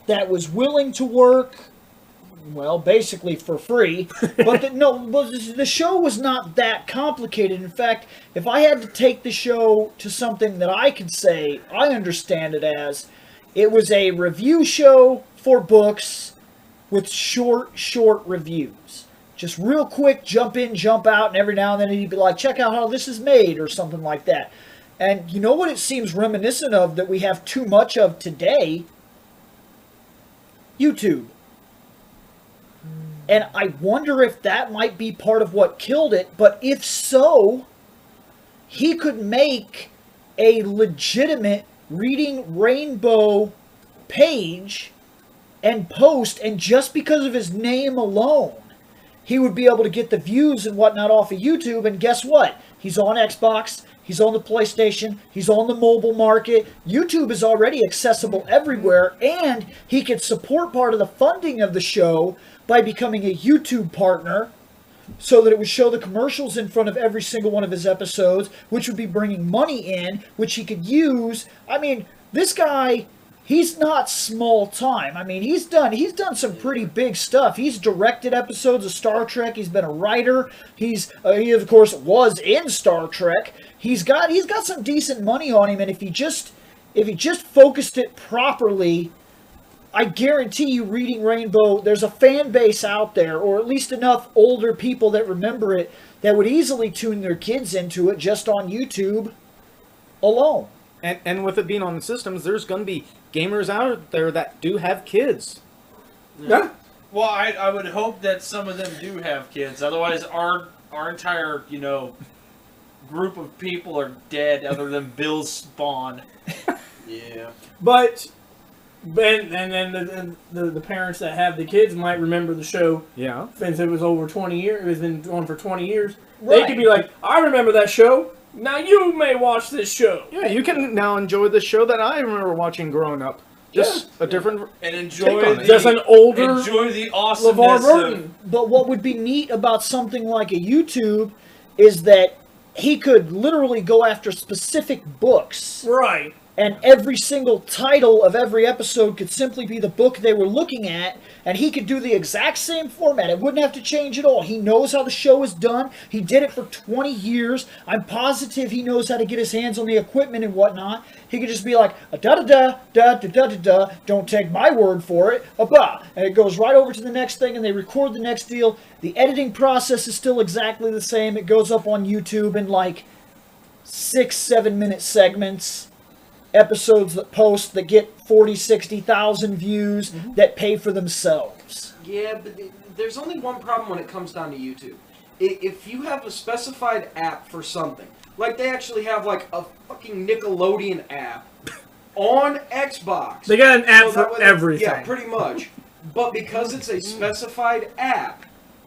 that was willing to work, well, basically for free. But the show was not that complicated. In fact, if I had to take the show to something that I could say I understand it as, it was a review show for books with short reviews. Just real quick, jump in, jump out, and every now and then he'd be like, check out how this is made, or something like that. And you know what it seems reminiscent of that we have too much of today? YouTube. And I wonder if that might be part of what killed it, but if so, he could make a legitimate Reading Rainbow page and post, and just because of his name alone, he would be able to get the views and whatnot off of YouTube, and guess what? He's on Xbox, he's on the PlayStation, he's on the mobile market. YouTube is already accessible everywhere, and he could support part of the funding of the show by becoming a YouTube partner so that it would show the commercials in front of every single one of his episodes, which would be bringing money in, which he could use. I mean, this guy... he's not small time. I mean, he's done some pretty big stuff. He's directed episodes of Star Trek. He's been a writer. He of course was in Star Trek. He's got some decent money on him, and if he just focused it properly, I guarantee you, Reading Rainbow, there's a fan base out there, or at least enough older people that remember it, that would easily tune their kids into it just on YouTube alone. And with it being on the systems, there's going to be gamers out there that do have kids. Yeah. Well, I would hope that some of them do have kids. Otherwise, our entire, group of people are dead other than Bill's spawn. Yeah. But... And the parents that have the kids might remember the show. Yeah. Since it was over 20 years, it's been on for 20 years. Right. They could be like, I remember that show. Now you may watch this show. Yeah, you can now enjoy the show that I remember watching growing up. Just a different... And Just an older... Enjoy the LeVar awesomeness Burton. But what would be neat about something like a YouTube is that he could literally go after specific books. Right. And every single title of every episode could simply be the book they were looking at, and he could do the exact same format. It wouldn't have to change at all. He knows how the show is done. He did it for 20 years. I'm positive he knows how to get his hands on the equipment and whatnot. He could just be like, da-da-da, da-da-da-da-da, don't take my word for it, bah, and it goes right over to the next thing, and they record the next deal. The editing process is still exactly the same. It goes up on YouTube in like 6-7 minute segments. Episodes that post that get 40, 60,000 views that pay for themselves. Yeah, but there's only one problem when it comes down to YouTube. if you have a specified app for something, like they actually have like a fucking Nickelodeon app on Xbox. They got an app so for everything. Yeah, pretty much. But because it's a specified app,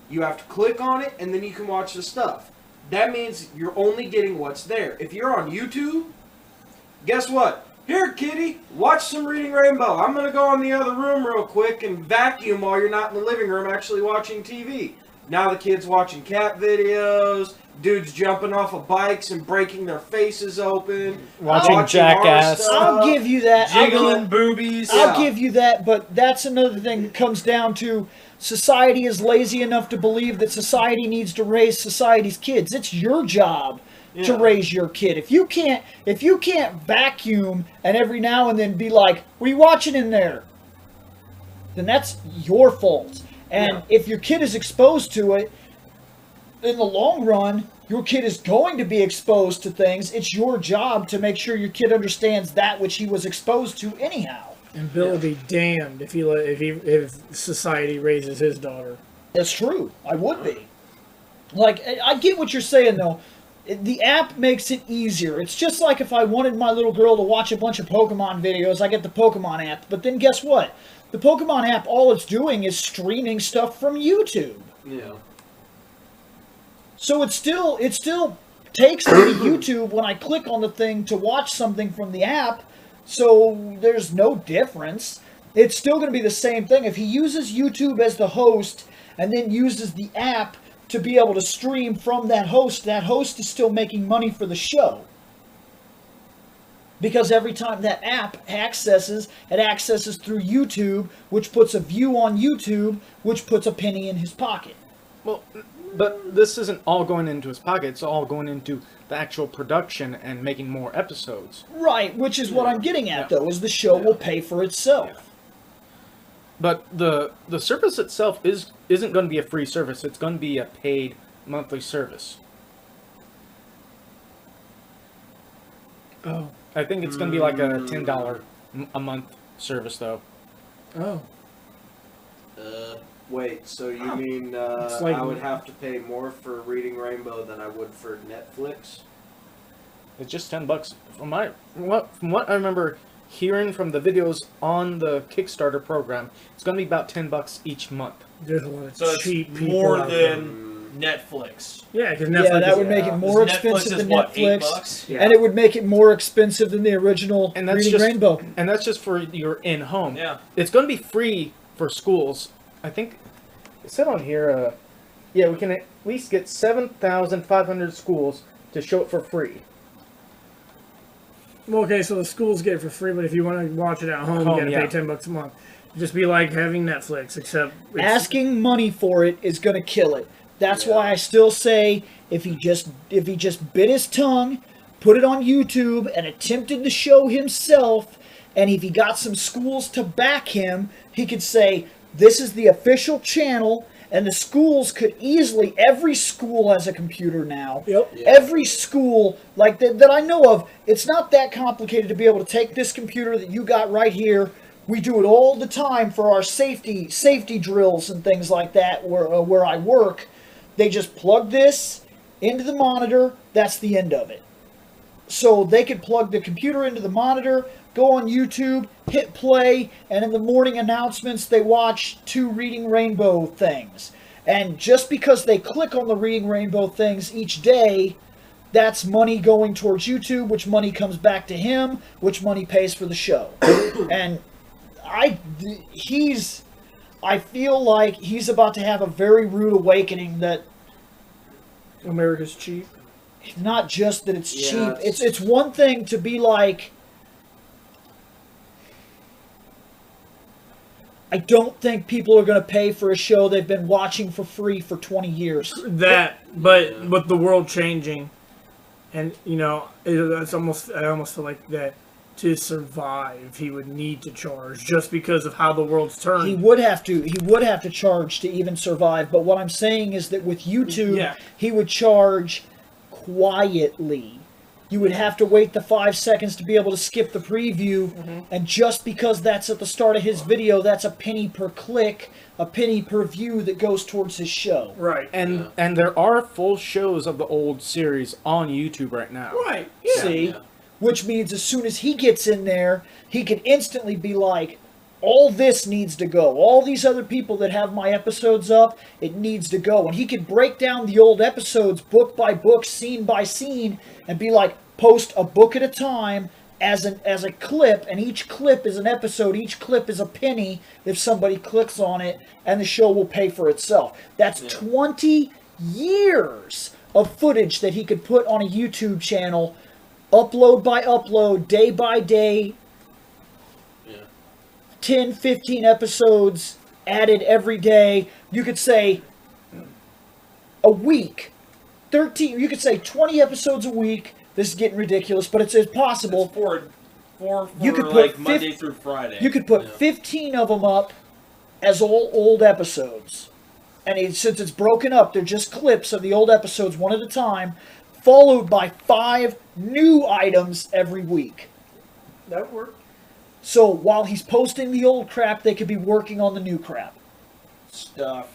you have to click on it and then you can watch the stuff. That means you're only getting what's there. If you're on YouTube, guess what? Here, kitty, watch some Reading Rainbow. I'm going to go in the other room real quick and vacuum while you're not in the living room actually watching TV. Now the kid's watching cat videos, dudes jumping off of bikes and breaking their faces open, Watching Jackass. I'll give you that. Jiggling boobies. I'll give you that, but that's another thing that comes down to society is lazy enough to believe that society needs to raise society's kids. It's your job to raise your kid. If you can't vacuum and every now and then be like, "What are you watching in there?" then that's your fault. And if your kid is exposed to it, in the long run, your kid is going to be exposed to things. It's your job to make sure your kid understands that which he was exposed to anyhow. And Bill will be damned if society raises his daughter. That's true. I would be. Like, I get what you're saying, though. The app makes it easier. It's just like if I wanted my little girl to watch a bunch of Pokemon videos, I get the Pokemon app. But then guess what? The Pokemon app, all it's doing is streaming stuff from YouTube. Yeah. So it still takes me to YouTube when I click on the thing to watch something from the app. So there's no difference. It's still going to be the same thing. If he uses YouTube as the host and then uses the app to be able to stream from that host is still making money for the show. Because every time that app accesses, it accesses through YouTube, which puts a view on YouTube, which puts a penny in his pocket. Well, but this isn't all going into his pocket. It's all going into the actual production and making more episodes. Right, which is what I'm getting at, though, is the show will pay for itself. But the service itself isn't going to be a free service. It's going to be a paid monthly service. Oh. I think it's going to be like a $10 a month service, though. Oh. Wait, so you mean like- I would have to pay more for Reading Rainbow than I would for Netflix? It's just $10. From what I remember hearing from the videos on the Kickstarter program, it's going to be about $10 each month. There's a lot of So cheap it's people more out there. than Netflix. Yeah, because Netflix Yeah, that would is, make it more Netflix expensive is than what, Netflix. $8? Yeah. And it would make it more expensive than the original And that's Reading just Rainbow. And that's just for your in-home. Yeah. It's going to be free for schools. I think it said on here, yeah, we can at least get 7,500 schools to show it for free. well, okay, so the schools get it for free, but if you want to watch it at home, you got to yeah. pay $10 a month. It'd just be like having Netflix, except it's, Asking money for it is going to kill it. That's why I still say if he just bit his tongue, put it on YouTube, and attempted the show himself, and if he got some schools to back him, he could say, this is the official channel, and the schools could easily, every school has a computer now. Yep. Yeah. Every school, like that I know of, it's not that complicated to be able to take this computer that you got right here. We do it all the time for our safety drills and things like that where I work. They just plug this into the monitor. That's the end of it. So they could plug the computer into the monitor, go on YouTube, hit play, and in the morning announcements, they watch 2 Reading Rainbow things. And just because they click on the Reading Rainbow things each day, that's money going towards YouTube, which money comes back to him, which money pays for the show. And I feel like he's about to have a very rude awakening that America's cheap. not just that it's Yeah, cheap. It's one thing to be like, I don't think people are going to pay for a show they've been watching for free for 20 years. But with the world changing, and you know, I almost feel like that to survive, he would need to charge just because of how the world's turned. He would have to charge to even survive. But what I'm saying is that with YouTube, Yeah. he would charge quietly. you would have to wait the 5 seconds to be able to skip the preview, and just because that's at the start of his video, that's a penny per click, a penny per view that goes towards his show. Right. And there are full shows of the old series on YouTube right now. Right. Yeah. See? Which means as soon as he gets in there, he can instantly be like, all this needs to go. All these other people that have my episodes up, it needs to go. And he could break down the old episodes book by book, scene by scene, and be like, post a book at a time as a clip, and each clip is an episode, each clip is a penny if somebody clicks on it, and the show will pay for itself. That's 20 years of footage that he could put on a YouTube channel, upload by upload, day by day, 10, 15 episodes added every day. You could say a week, 13, you could say 20 episodes a week. This is getting ridiculous, but it's possible. For you could like put Monday through Friday. You could put 15 of them up as old episodes. And since it's broken up, they're just clips of the old episodes one at a time, followed by 5 new items every week. That would work. So while he's posting the old crap, they could be working on the new crap. Stuff.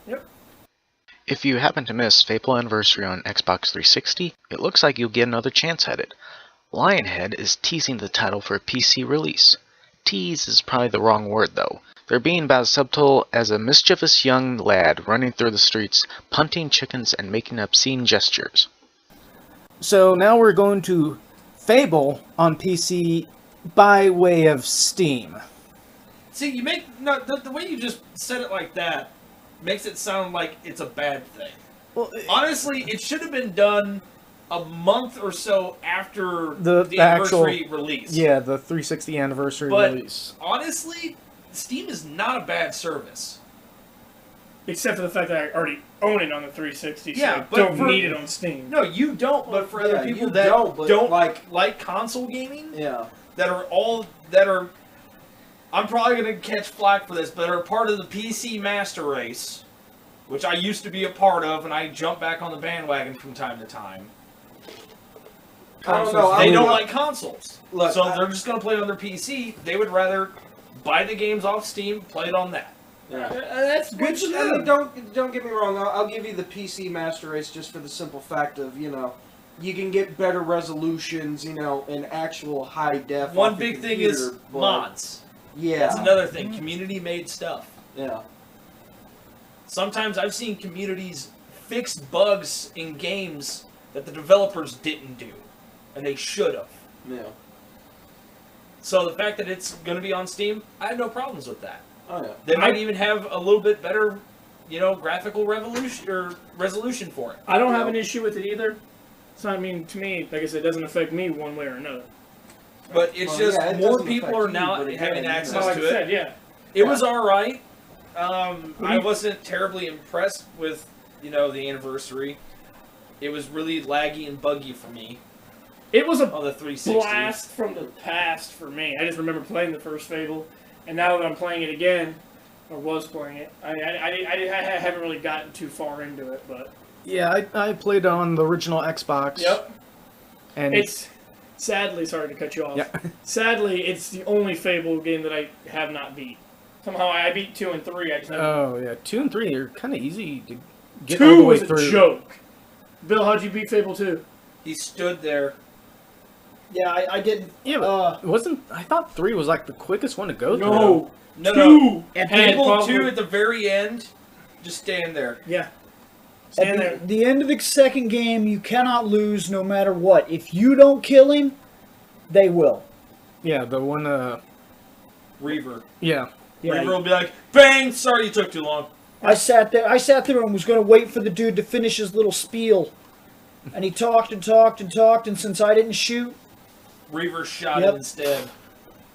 Yep. If you happen to miss Fable Anniversary on Xbox 360, it looks like you'll get another chance at it. Lionhead is teasing the title for a PC release. Tease is probably the wrong word though. They're being about as subtle as a mischievous young lad running through the streets, punting chickens and making obscene gestures. So now we're going to Fable on PC by way of Steam. See, you make the way you just said it like that makes it sound like it's a bad thing. Well, honestly, it should have been done a month or so after the actual anniversary release. Yeah, the 360 anniversary release. Honestly, Steam is not a bad service. Except for the fact that I already own it on the 360, so Yeah, I but don't for- need it on Steam. No, you don't. But for other Yeah, people you that don't, but don't like- like console gaming, Yeah. that are I'm probably gonna catch flack for this, but are part of the PC Master Race, which I used to be a part of, and I jump back on the bandwagon from time to time. I don't know. They don't like consoles, Look, so they're just gonna play it on their PC. They would rather buy the games off Steam, play it on that. Yeah. That's good Which, for I mean, them. don't get me wrong. I'll give you the PC Master Race just for the simple fact of, you can get better resolutions, in actual high def. One off the big thing is computer, but- mods. Yeah. That's another thing. Community made stuff. Yeah. Sometimes I've seen communities fix bugs in games that the developers didn't do, and they should have. Yeah. So the fact that it's going to be on Steam, I have no problems with that. Oh yeah. They might even have a little bit better, graphical resolution for it. I don't have an issue with it either. So, I mean, to me, like I said, it doesn't affect me one way or another. But it's Well, just yeah, it more doesn't people affect are you, now but again, having access Like to I it. said, yeah. It was alright. I wasn't terribly impressed with, the anniversary. It was really laggy and buggy for me It was a on the 360. blast from the past for me. I just remember playing the first Fable, and now that I'm playing it again, or was playing it, I haven't really gotten too far into it, but... Yeah, I played on the original Xbox. Yep. And Sadly, sorry to cut you off. Yeah. Sadly, it's the only Fable game that I have not beat. Somehow I beat 2 and 3. I just haven't. Oh yeah, 2 and 3 are kind of easy to get all the 2 way was a through. joke. Bill, how'd you beat Fable 2? He stood there. Yeah, I didn't. Yeah, but wasn't I thought 3 was like the quickest one to go through? No. No, 2! no. At Had Fable probably- 2 at the very end, just stand there. Yeah. At Stand there. the end of the second game, you cannot lose no matter what. If you don't kill him, they will. Yeah, the one. Reaver. Yeah. Yeah, Reaver will be like, bang! Sorry you took too long. I sat there and was going to wait for the dude to finish his little spiel. And he talked and talked and talked, and since I didn't shoot, Reaver shot Yep. it instead.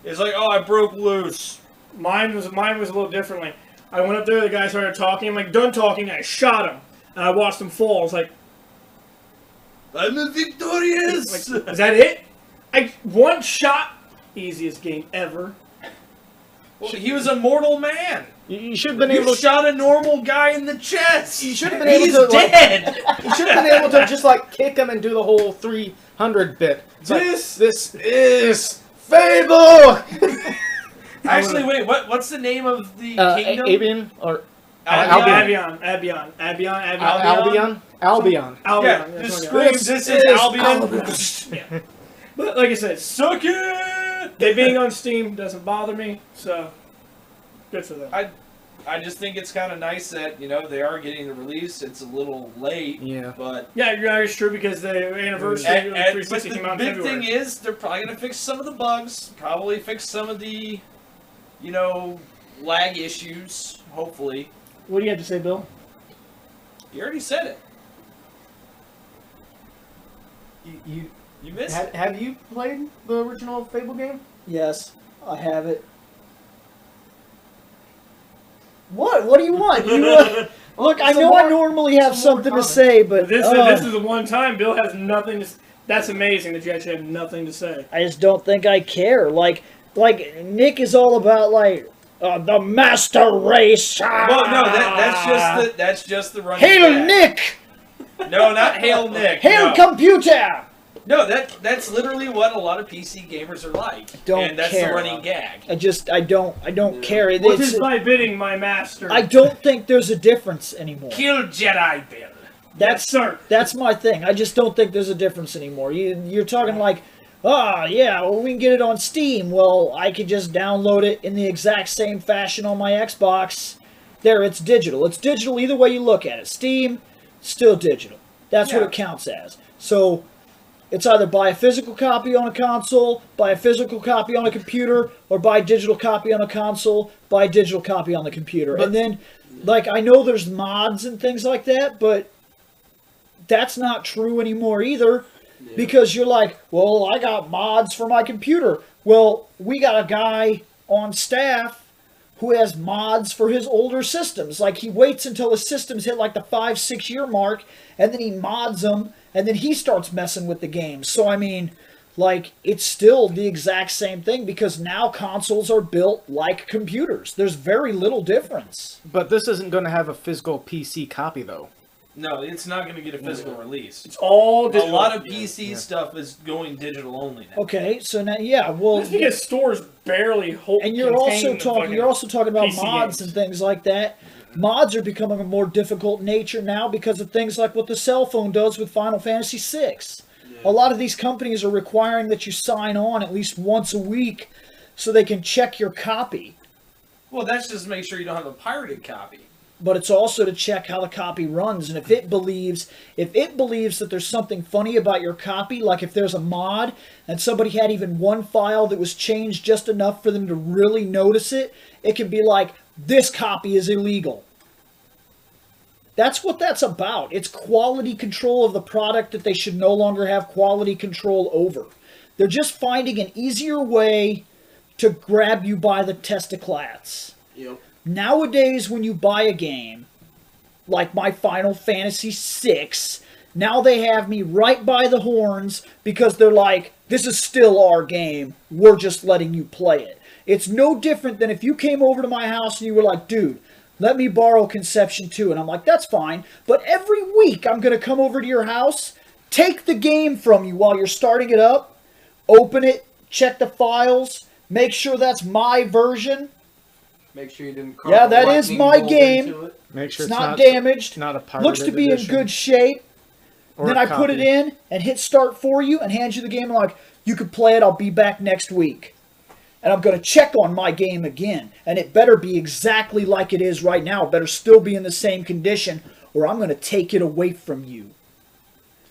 It's like, oh, I broke loose. Mine was a little differently. I went up there, the guy started talking. I'm like, done talking, and I shot him. And I watched him fall. I was like, I'm victorious! is that it? One shot. Easiest game ever. Well, he was a mortal man. You should have been You able to. shot a normal guy in the chest. You should have been able He's to. Like, dead. you should have been able to just like kick him and do the whole 100-bit. This is Fable. Actually, wait. What's the name of the kingdom? Albion or Albion. Yeah, just scream. This is Albion. Yeah. But like I said, Suck it. they being on Steam doesn't bother me, so good for them. I just think it's kind of nice that they are getting the release. It's a little late, but Yeah, it's true because the anniversary of 360 but came the out in big February. thing is they're probably gonna fix some of the bugs. Probably fix some of the, lag issues. Hopefully. What do you have to say, Bill? You already said it. You missed it. Have you played the original Fable game? Yes, I have it. What? What do you want? Look, I know I normally have something to say, but This is the one time Bill has nothing to. That's amazing that you actually have nothing to say. I just don't think I care. Like Nick is all about the master race. Well, no, that's just the running. Hail gag. Nick! No, not Hail Nick. Hail no. computer! No, that's literally what a lot of PC gamers are like. Don't and that's care. the running gag. I don't care. What is my bidding, my master? I don't think there's a difference anymore. Kill Jedi Bill. That's sir. That's my thing. I just don't think there's a difference anymore. You're talking like, yeah, well, we can get it on Steam. Well, I could just download it in the exact same fashion on my Xbox. There, it's digital. It's digital either way you look at it. Steam, still digital. That's what it counts as. So it's either buy a physical copy on a console, buy a physical copy on a computer, or buy a digital copy on a console, buy a digital copy on the computer. And then, I know there's mods and things like that, but that's not true anymore either. Yeah. Because you're like, well, I got mods for my computer. Well, we got a guy on staff who has mods for his older systems. Like, he waits until his systems hit the 5-6 year mark, and then he mods them, and then he starts messing with the games. So, I mean, it's still the exact same thing because now consoles are built like computers. There's very little difference. But this isn't going to have a physical PC copy, though. No, it's not going to get a physical release. It's all digital. A lot of PC stuff is going digital only now. Okay, so now, well, that's because stores barely hold. And you're also talking about PC mods games and things like that. Mods are becoming a more difficult nature now because of things like what the cell phone does with Final Fantasy VI. Yeah. A lot of these companies are requiring that you sign on at least once a week so they can check your copy. Well, that's just to make sure you don't have a pirated copy. But it's also to check how the copy runs, and if it believes that there's something funny about your copy, like if there's a mod and somebody had even one file that was changed just enough for them to really notice it, it can be like, this copy is illegal. That's what that's about. It's quality control of the product that they should no longer have quality control over. They're just finding an easier way to grab you by the testicles. Yep. Nowadays, when you buy a game, like my Final Fantasy VI, now they have me right by the horns because they're like, this is still our game. We're just letting you play it. It's no different than if you came over to my house and you were like, dude, let me borrow Conception 2. And I'm like, that's fine. But every week I'm going to come over to your house, take the game from you while you're starting it up, open it, check the files, make sure that's my version. Make sure you didn't. Yeah, that is my game. Make sure it's not damaged. Not a pirated looks to be edition. in good shape. Then I put it copy. in and hit start for you and hand you the game. And like, you can play it. I'll be back next week. And I'm going to check on my game again. And it better be exactly like it is right now. It better still be in the same condition or I'm going to take it away from you.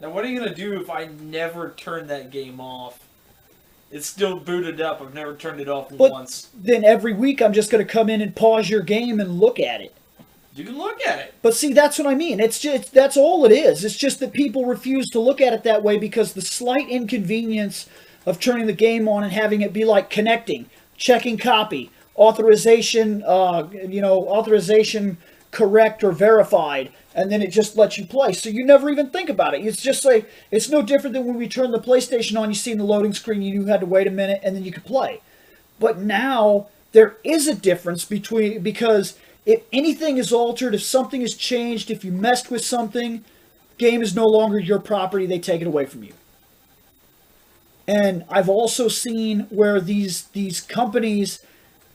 Now, what are you going to do if I never turn that game off? It's still booted up. I've never turned it off once. Then every week I'm just going to come in and pause your game and look at it. You can look at it. But see, that's what I mean. It's just that's all it is. It's just that people refuse to look at it that way because the slight inconvenience of turning the game on and having it be like connecting, checking copy, authorization, authorization correct or verified, and then it just lets you play. So you never even think about it. It's just like, it's no different than when we turned the PlayStation on, you see in the loading screen, you knew you had to wait a minute, and then you could play. But now, there is a difference because if anything is altered, if something is changed, if you messed with something, game is no longer your property, they take it away from you. And I've also seen where these companies,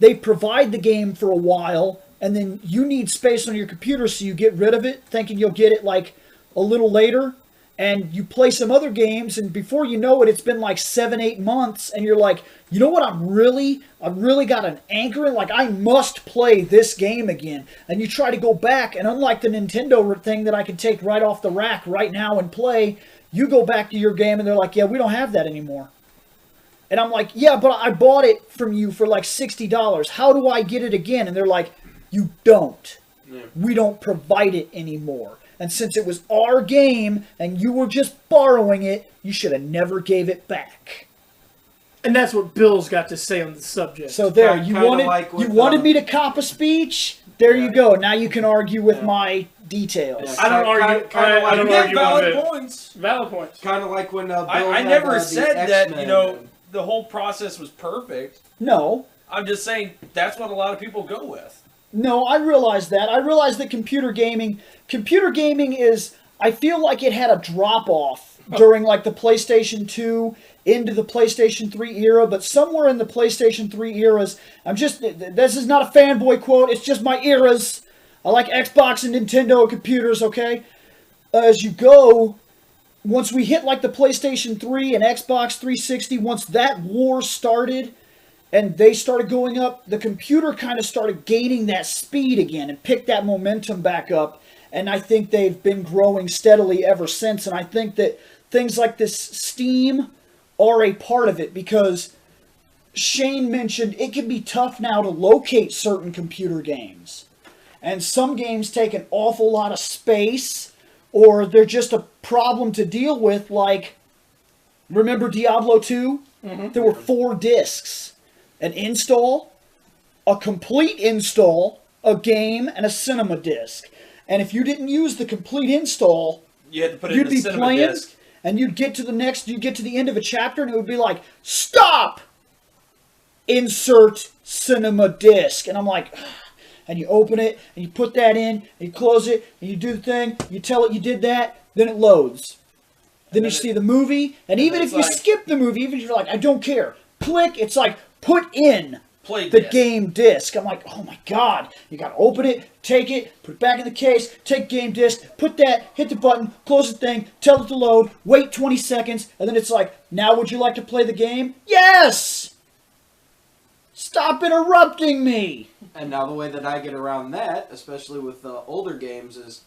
they provide the game for a while, and then you need space on your computer, so you get rid of it, thinking you'll get it like a little later, and you play some other games, and before you know it, it's been like 7-8 months, and you're like, you know what, I've really got an anchor in, like, I must play this game again. And you try to go back, and unlike the Nintendo thing that I can take right off the rack right now and play, you go back to your game, and they're like, yeah, we don't have that anymore. And I'm like, yeah, but I bought it from you for like $60. How do I get it again? And they're like, you don't. Yeah. We don't provide it anymore. And since it was our game and you were just borrowing it, you should have never gave it back. And that's what Bill's got to say on the subject. So there, you wanted me to cop a speech? There you go. Now you can argue with my details. I don't argue. I don't argue valid points. Valid points. Kind of like when Bill I never said that, you know, the whole process was perfect. No. I'm just saying that's what a lot of people go with. No, I realize that. I realize that computer gaming is, I feel like it had a drop-off during like the PlayStation 2 into the PlayStation 3 era, but somewhere in the PlayStation 3 eras, this is not a fanboy quote, it's just my eras. I like Xbox and Nintendo and computers, okay? As you go, once we hit like the PlayStation 3 and Xbox 360, once that war started, and they started going up, the computer kind of started gaining that speed again and picked that momentum back up. And I think they've been growing steadily ever since. And I think that things like this Steam are a part of it, because Shane mentioned it can be tough now to locate certain computer games. And some games take an awful lot of space, or they're just a problem to deal with. Like, remember Diablo 2? Mm-hmm. There were 4 discs. An install, a complete install, a game, and a cinema disc. And if you didn't use the complete install, you had to put it in the cinema disc. And you'd get to the end of a chapter, and it would be like, stop! Insert cinema disc. And I'm like, and you open it, and you put that in, and you close it, and you do the thing, you tell it you did that, then it loads. Then you see the movie, and even if you skip the movie, even if you're like, I don't care, click, it's like, put in the game disc. I'm like, oh my god. You gotta open it, take it, put it back in the case, take game disc, put that, hit the button, close the thing, tell it to load, wait 20 seconds, and then it's like, now would you like to play the game? Yes! Stop interrupting me! And now the way that I get around that, especially with older games, is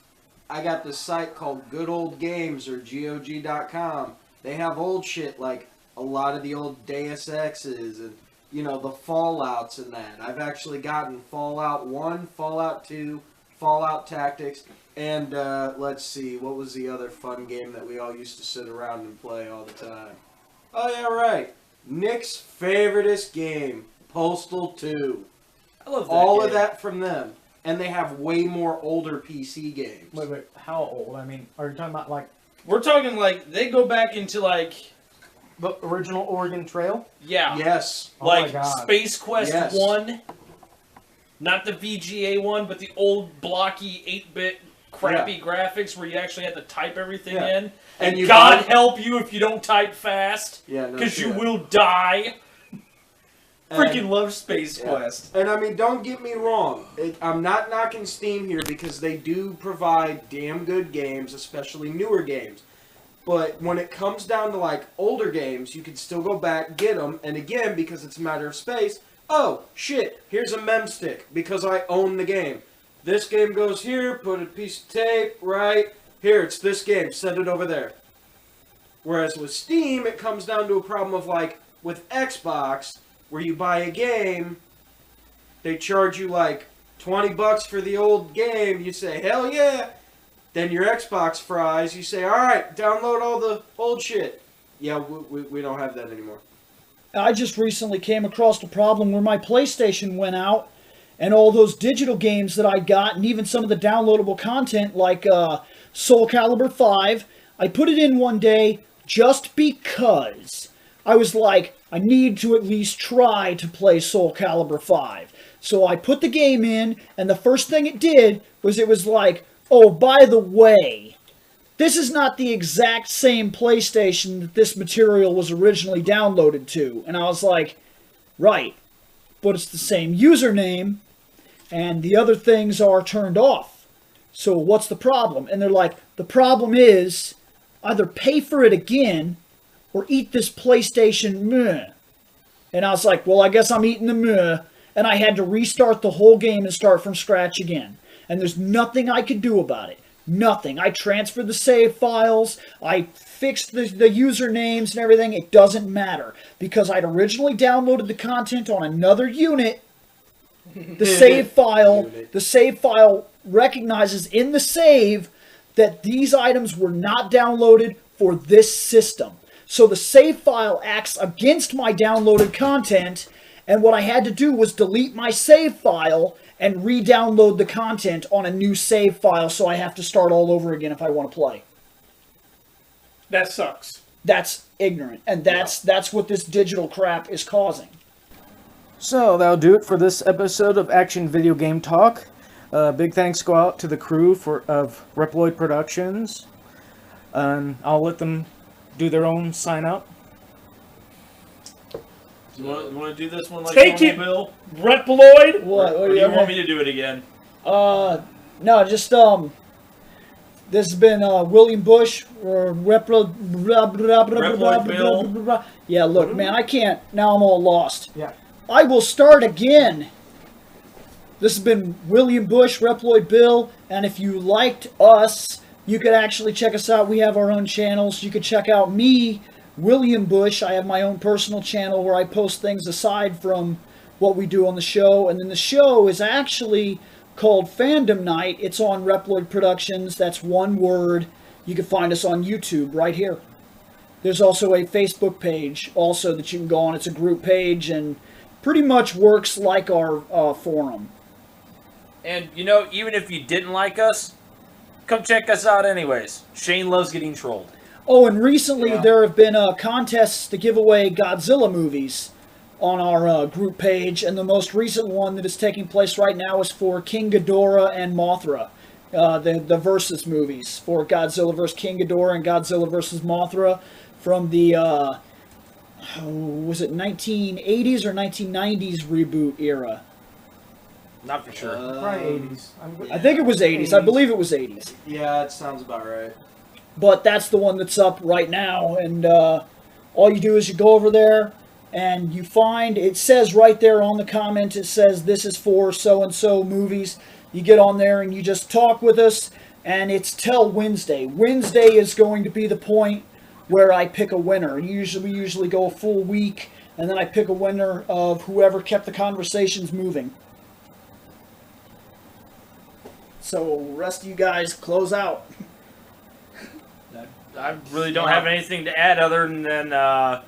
I got this site called Good Old Games, or GOG.com. They have old shit like a lot of the old Deus Exes and, you know, the Fallouts and that. I've actually gotten Fallout 1, Fallout 2, Fallout Tactics, and let's see, what was the other fun game that we all used to sit around and play all the time? Oh yeah, right. Nick's favoriteest game, Postal 2. I love that all game. of that from them. And they have way more older PC games. Wait, how old? I mean, are you talking about like... We're talking like, they go back into like... The original Oregon Trail? Yeah. Yes. Like Space Quest 1. Not the VGA one, but the old blocky 8-bit crappy graphics where you actually had to type everything in. And God help you if you don't type fast. Yeah, because you will die. Freaking love Space Quest. And I mean, don't get me wrong. I'm not knocking Steam here because they do provide damn good games, especially newer games. But when it comes down to, like, older games, you can still go back, get them, and again, because it's a matter of space, oh, shit, here's a mem stick, because I own the game. This game goes here, put a piece of tape, right, here, it's this game, send it over there. Whereas with Steam, it comes down to a problem of, like, with Xbox, where you buy a game, they charge you, like, $20 for the old game, you say, hell yeah! Then your Xbox fries, you say, alright, download all the old shit. Yeah, we don't have that anymore. I just recently came across a problem where my PlayStation went out, and all those digital games that I got, and even some of the downloadable content, like Soul Calibur 5, I put it in one day just because I was like, I need to at least try to play Soul Calibur 5. So I put the game in, and the first thing it did was it was like, oh, by the way, this is not the exact same PlayStation that this material was originally downloaded to. And I was like, right, but it's the same username, and the other things are turned off. So what's the problem? And they're like, the problem is either pay for it again or eat this PlayStation meh. And I was like, well, I guess I'm eating the meh. And I had to restart the whole game and start from scratch again. And there's nothing I could do about it. Nothing. I transferred the save files. I fixed the usernames and everything. It doesn't matter. Because I'd originally downloaded the content on another unit. The save file recognizes in the save that these items were not downloaded for this system. So the save file acts against my downloaded content, and what I had to do was delete my save file and re-download the content on a new save file, so I have to start all over again if I want to play. That sucks. That's ignorant, and that's what this digital crap is causing. So that'll do it for this episode of Action Video Game Talk. Big thanks go out to the crew of Reploid Productions, and I'll let them do their own sign out. You want to do this one like Take normal, Bill? Reploid? What Or do you want me to do it again? No, just this has been William Bush or Reploid Bill. Yeah, look, man, I can't. Now I'm all lost. Yeah. I will start again. This has been William Bush, Reploid Bill, and if you liked us, you could actually check us out. We have our own channels. You could check out me, William Bush. I have my own personal channel where I post things aside from what we do on the show. And then the show is actually called Fandom Night. It's on Reploid Productions. That's one word. You can find us on YouTube right here. There's also a Facebook page also that you can go on. It's a group page and pretty much works like our forum. And, you know, even if you didn't like us, come check us out anyways. Shane loves getting trolled. Oh, and recently there have been contests to give away Godzilla movies on our group page, and the most recent one that is taking place right now is for King Ghidorah and Mothra, the Versus movies for Godzilla vs. King Ghidorah and Godzilla vs. Mothra from the, was it 1980s or 1990s reboot era? Not for sure. Probably 80s. I think it was 80s. I believe it was 80s. Yeah, it sounds about right. But that's the one that's up right now, and all you do is you go over there and you find, it says right there on the comment, it says this is for so-and-so movies. You get on there and you just talk with us, and it's till Wednesday. Wednesday is going to be the point where I pick a winner. We usually go a full week, and then I pick a winner of whoever kept the conversations moving. So, rest of you guys, close out. I really don't have anything to add other than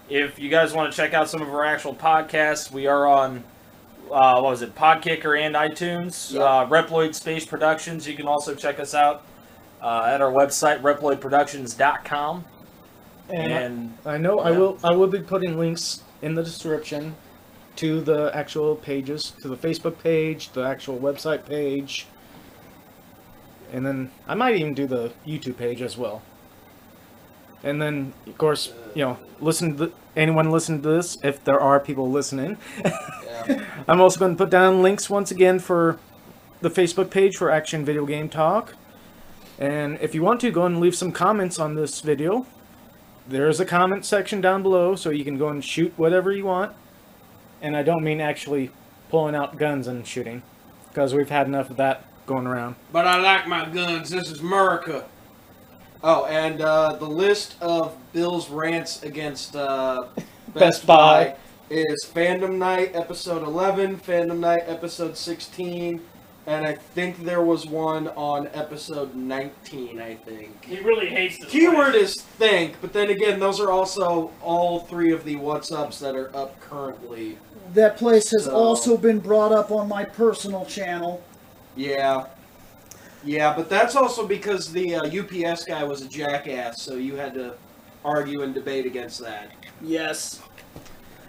if you guys want to check out some of our actual podcasts, we are on, Podkicker and iTunes. Yeah. Reploid Space Productions. You can also check us out at our website, reploidproductions.com. And I know I will be putting links in the description to the actual pages, to the Facebook page, the actual website page, and then I might even do the YouTube page as well. And then, of course, anyone listen to this, if there are people listening. Yeah. I'm also going to put down links once again for the Facebook page for Action Video Game Talk. And if you want to, go and leave some comments on this video. There's a comment section down below, so you can go and shoot whatever you want. And I don't mean actually pulling out guns and shooting, because we've had enough of that going around. But I like my guns. This is America. Oh, and the list of Bill's rants against Best Buy is Fandom Night Episode 11, Fandom Night Episode 16, and I think there was one on Episode 19, I think. He really hates this Keyword place. is think, but then again, those are also all three of the What's Ups that are up currently. That place has So- also been brought up on my personal channel. Yeah. Yeah, but that's also because the UPS guy was a jackass, so you had to argue and debate against that. Yes.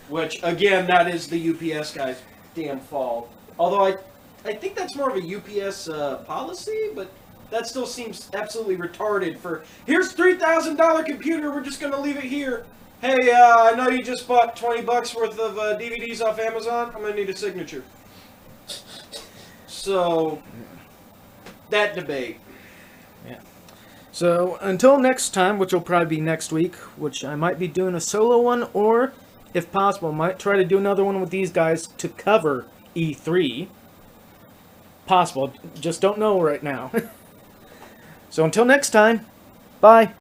Which, again, that is the UPS guy's damn fault. Although I think that's more of a UPS policy, but That still seems absolutely retarded for, here's $3,000 computer, we're just going to leave it here. Hey, I know you just bought $20 worth of DVDs off Amazon. I'm going to need a signature. So, that debate. Yeah. So, until next time, which will probably be next week, which I might be doing a solo one, or, if possible, might try to do another one with these guys to cover E3. Possible. Just don't know right now. So, until next time, bye.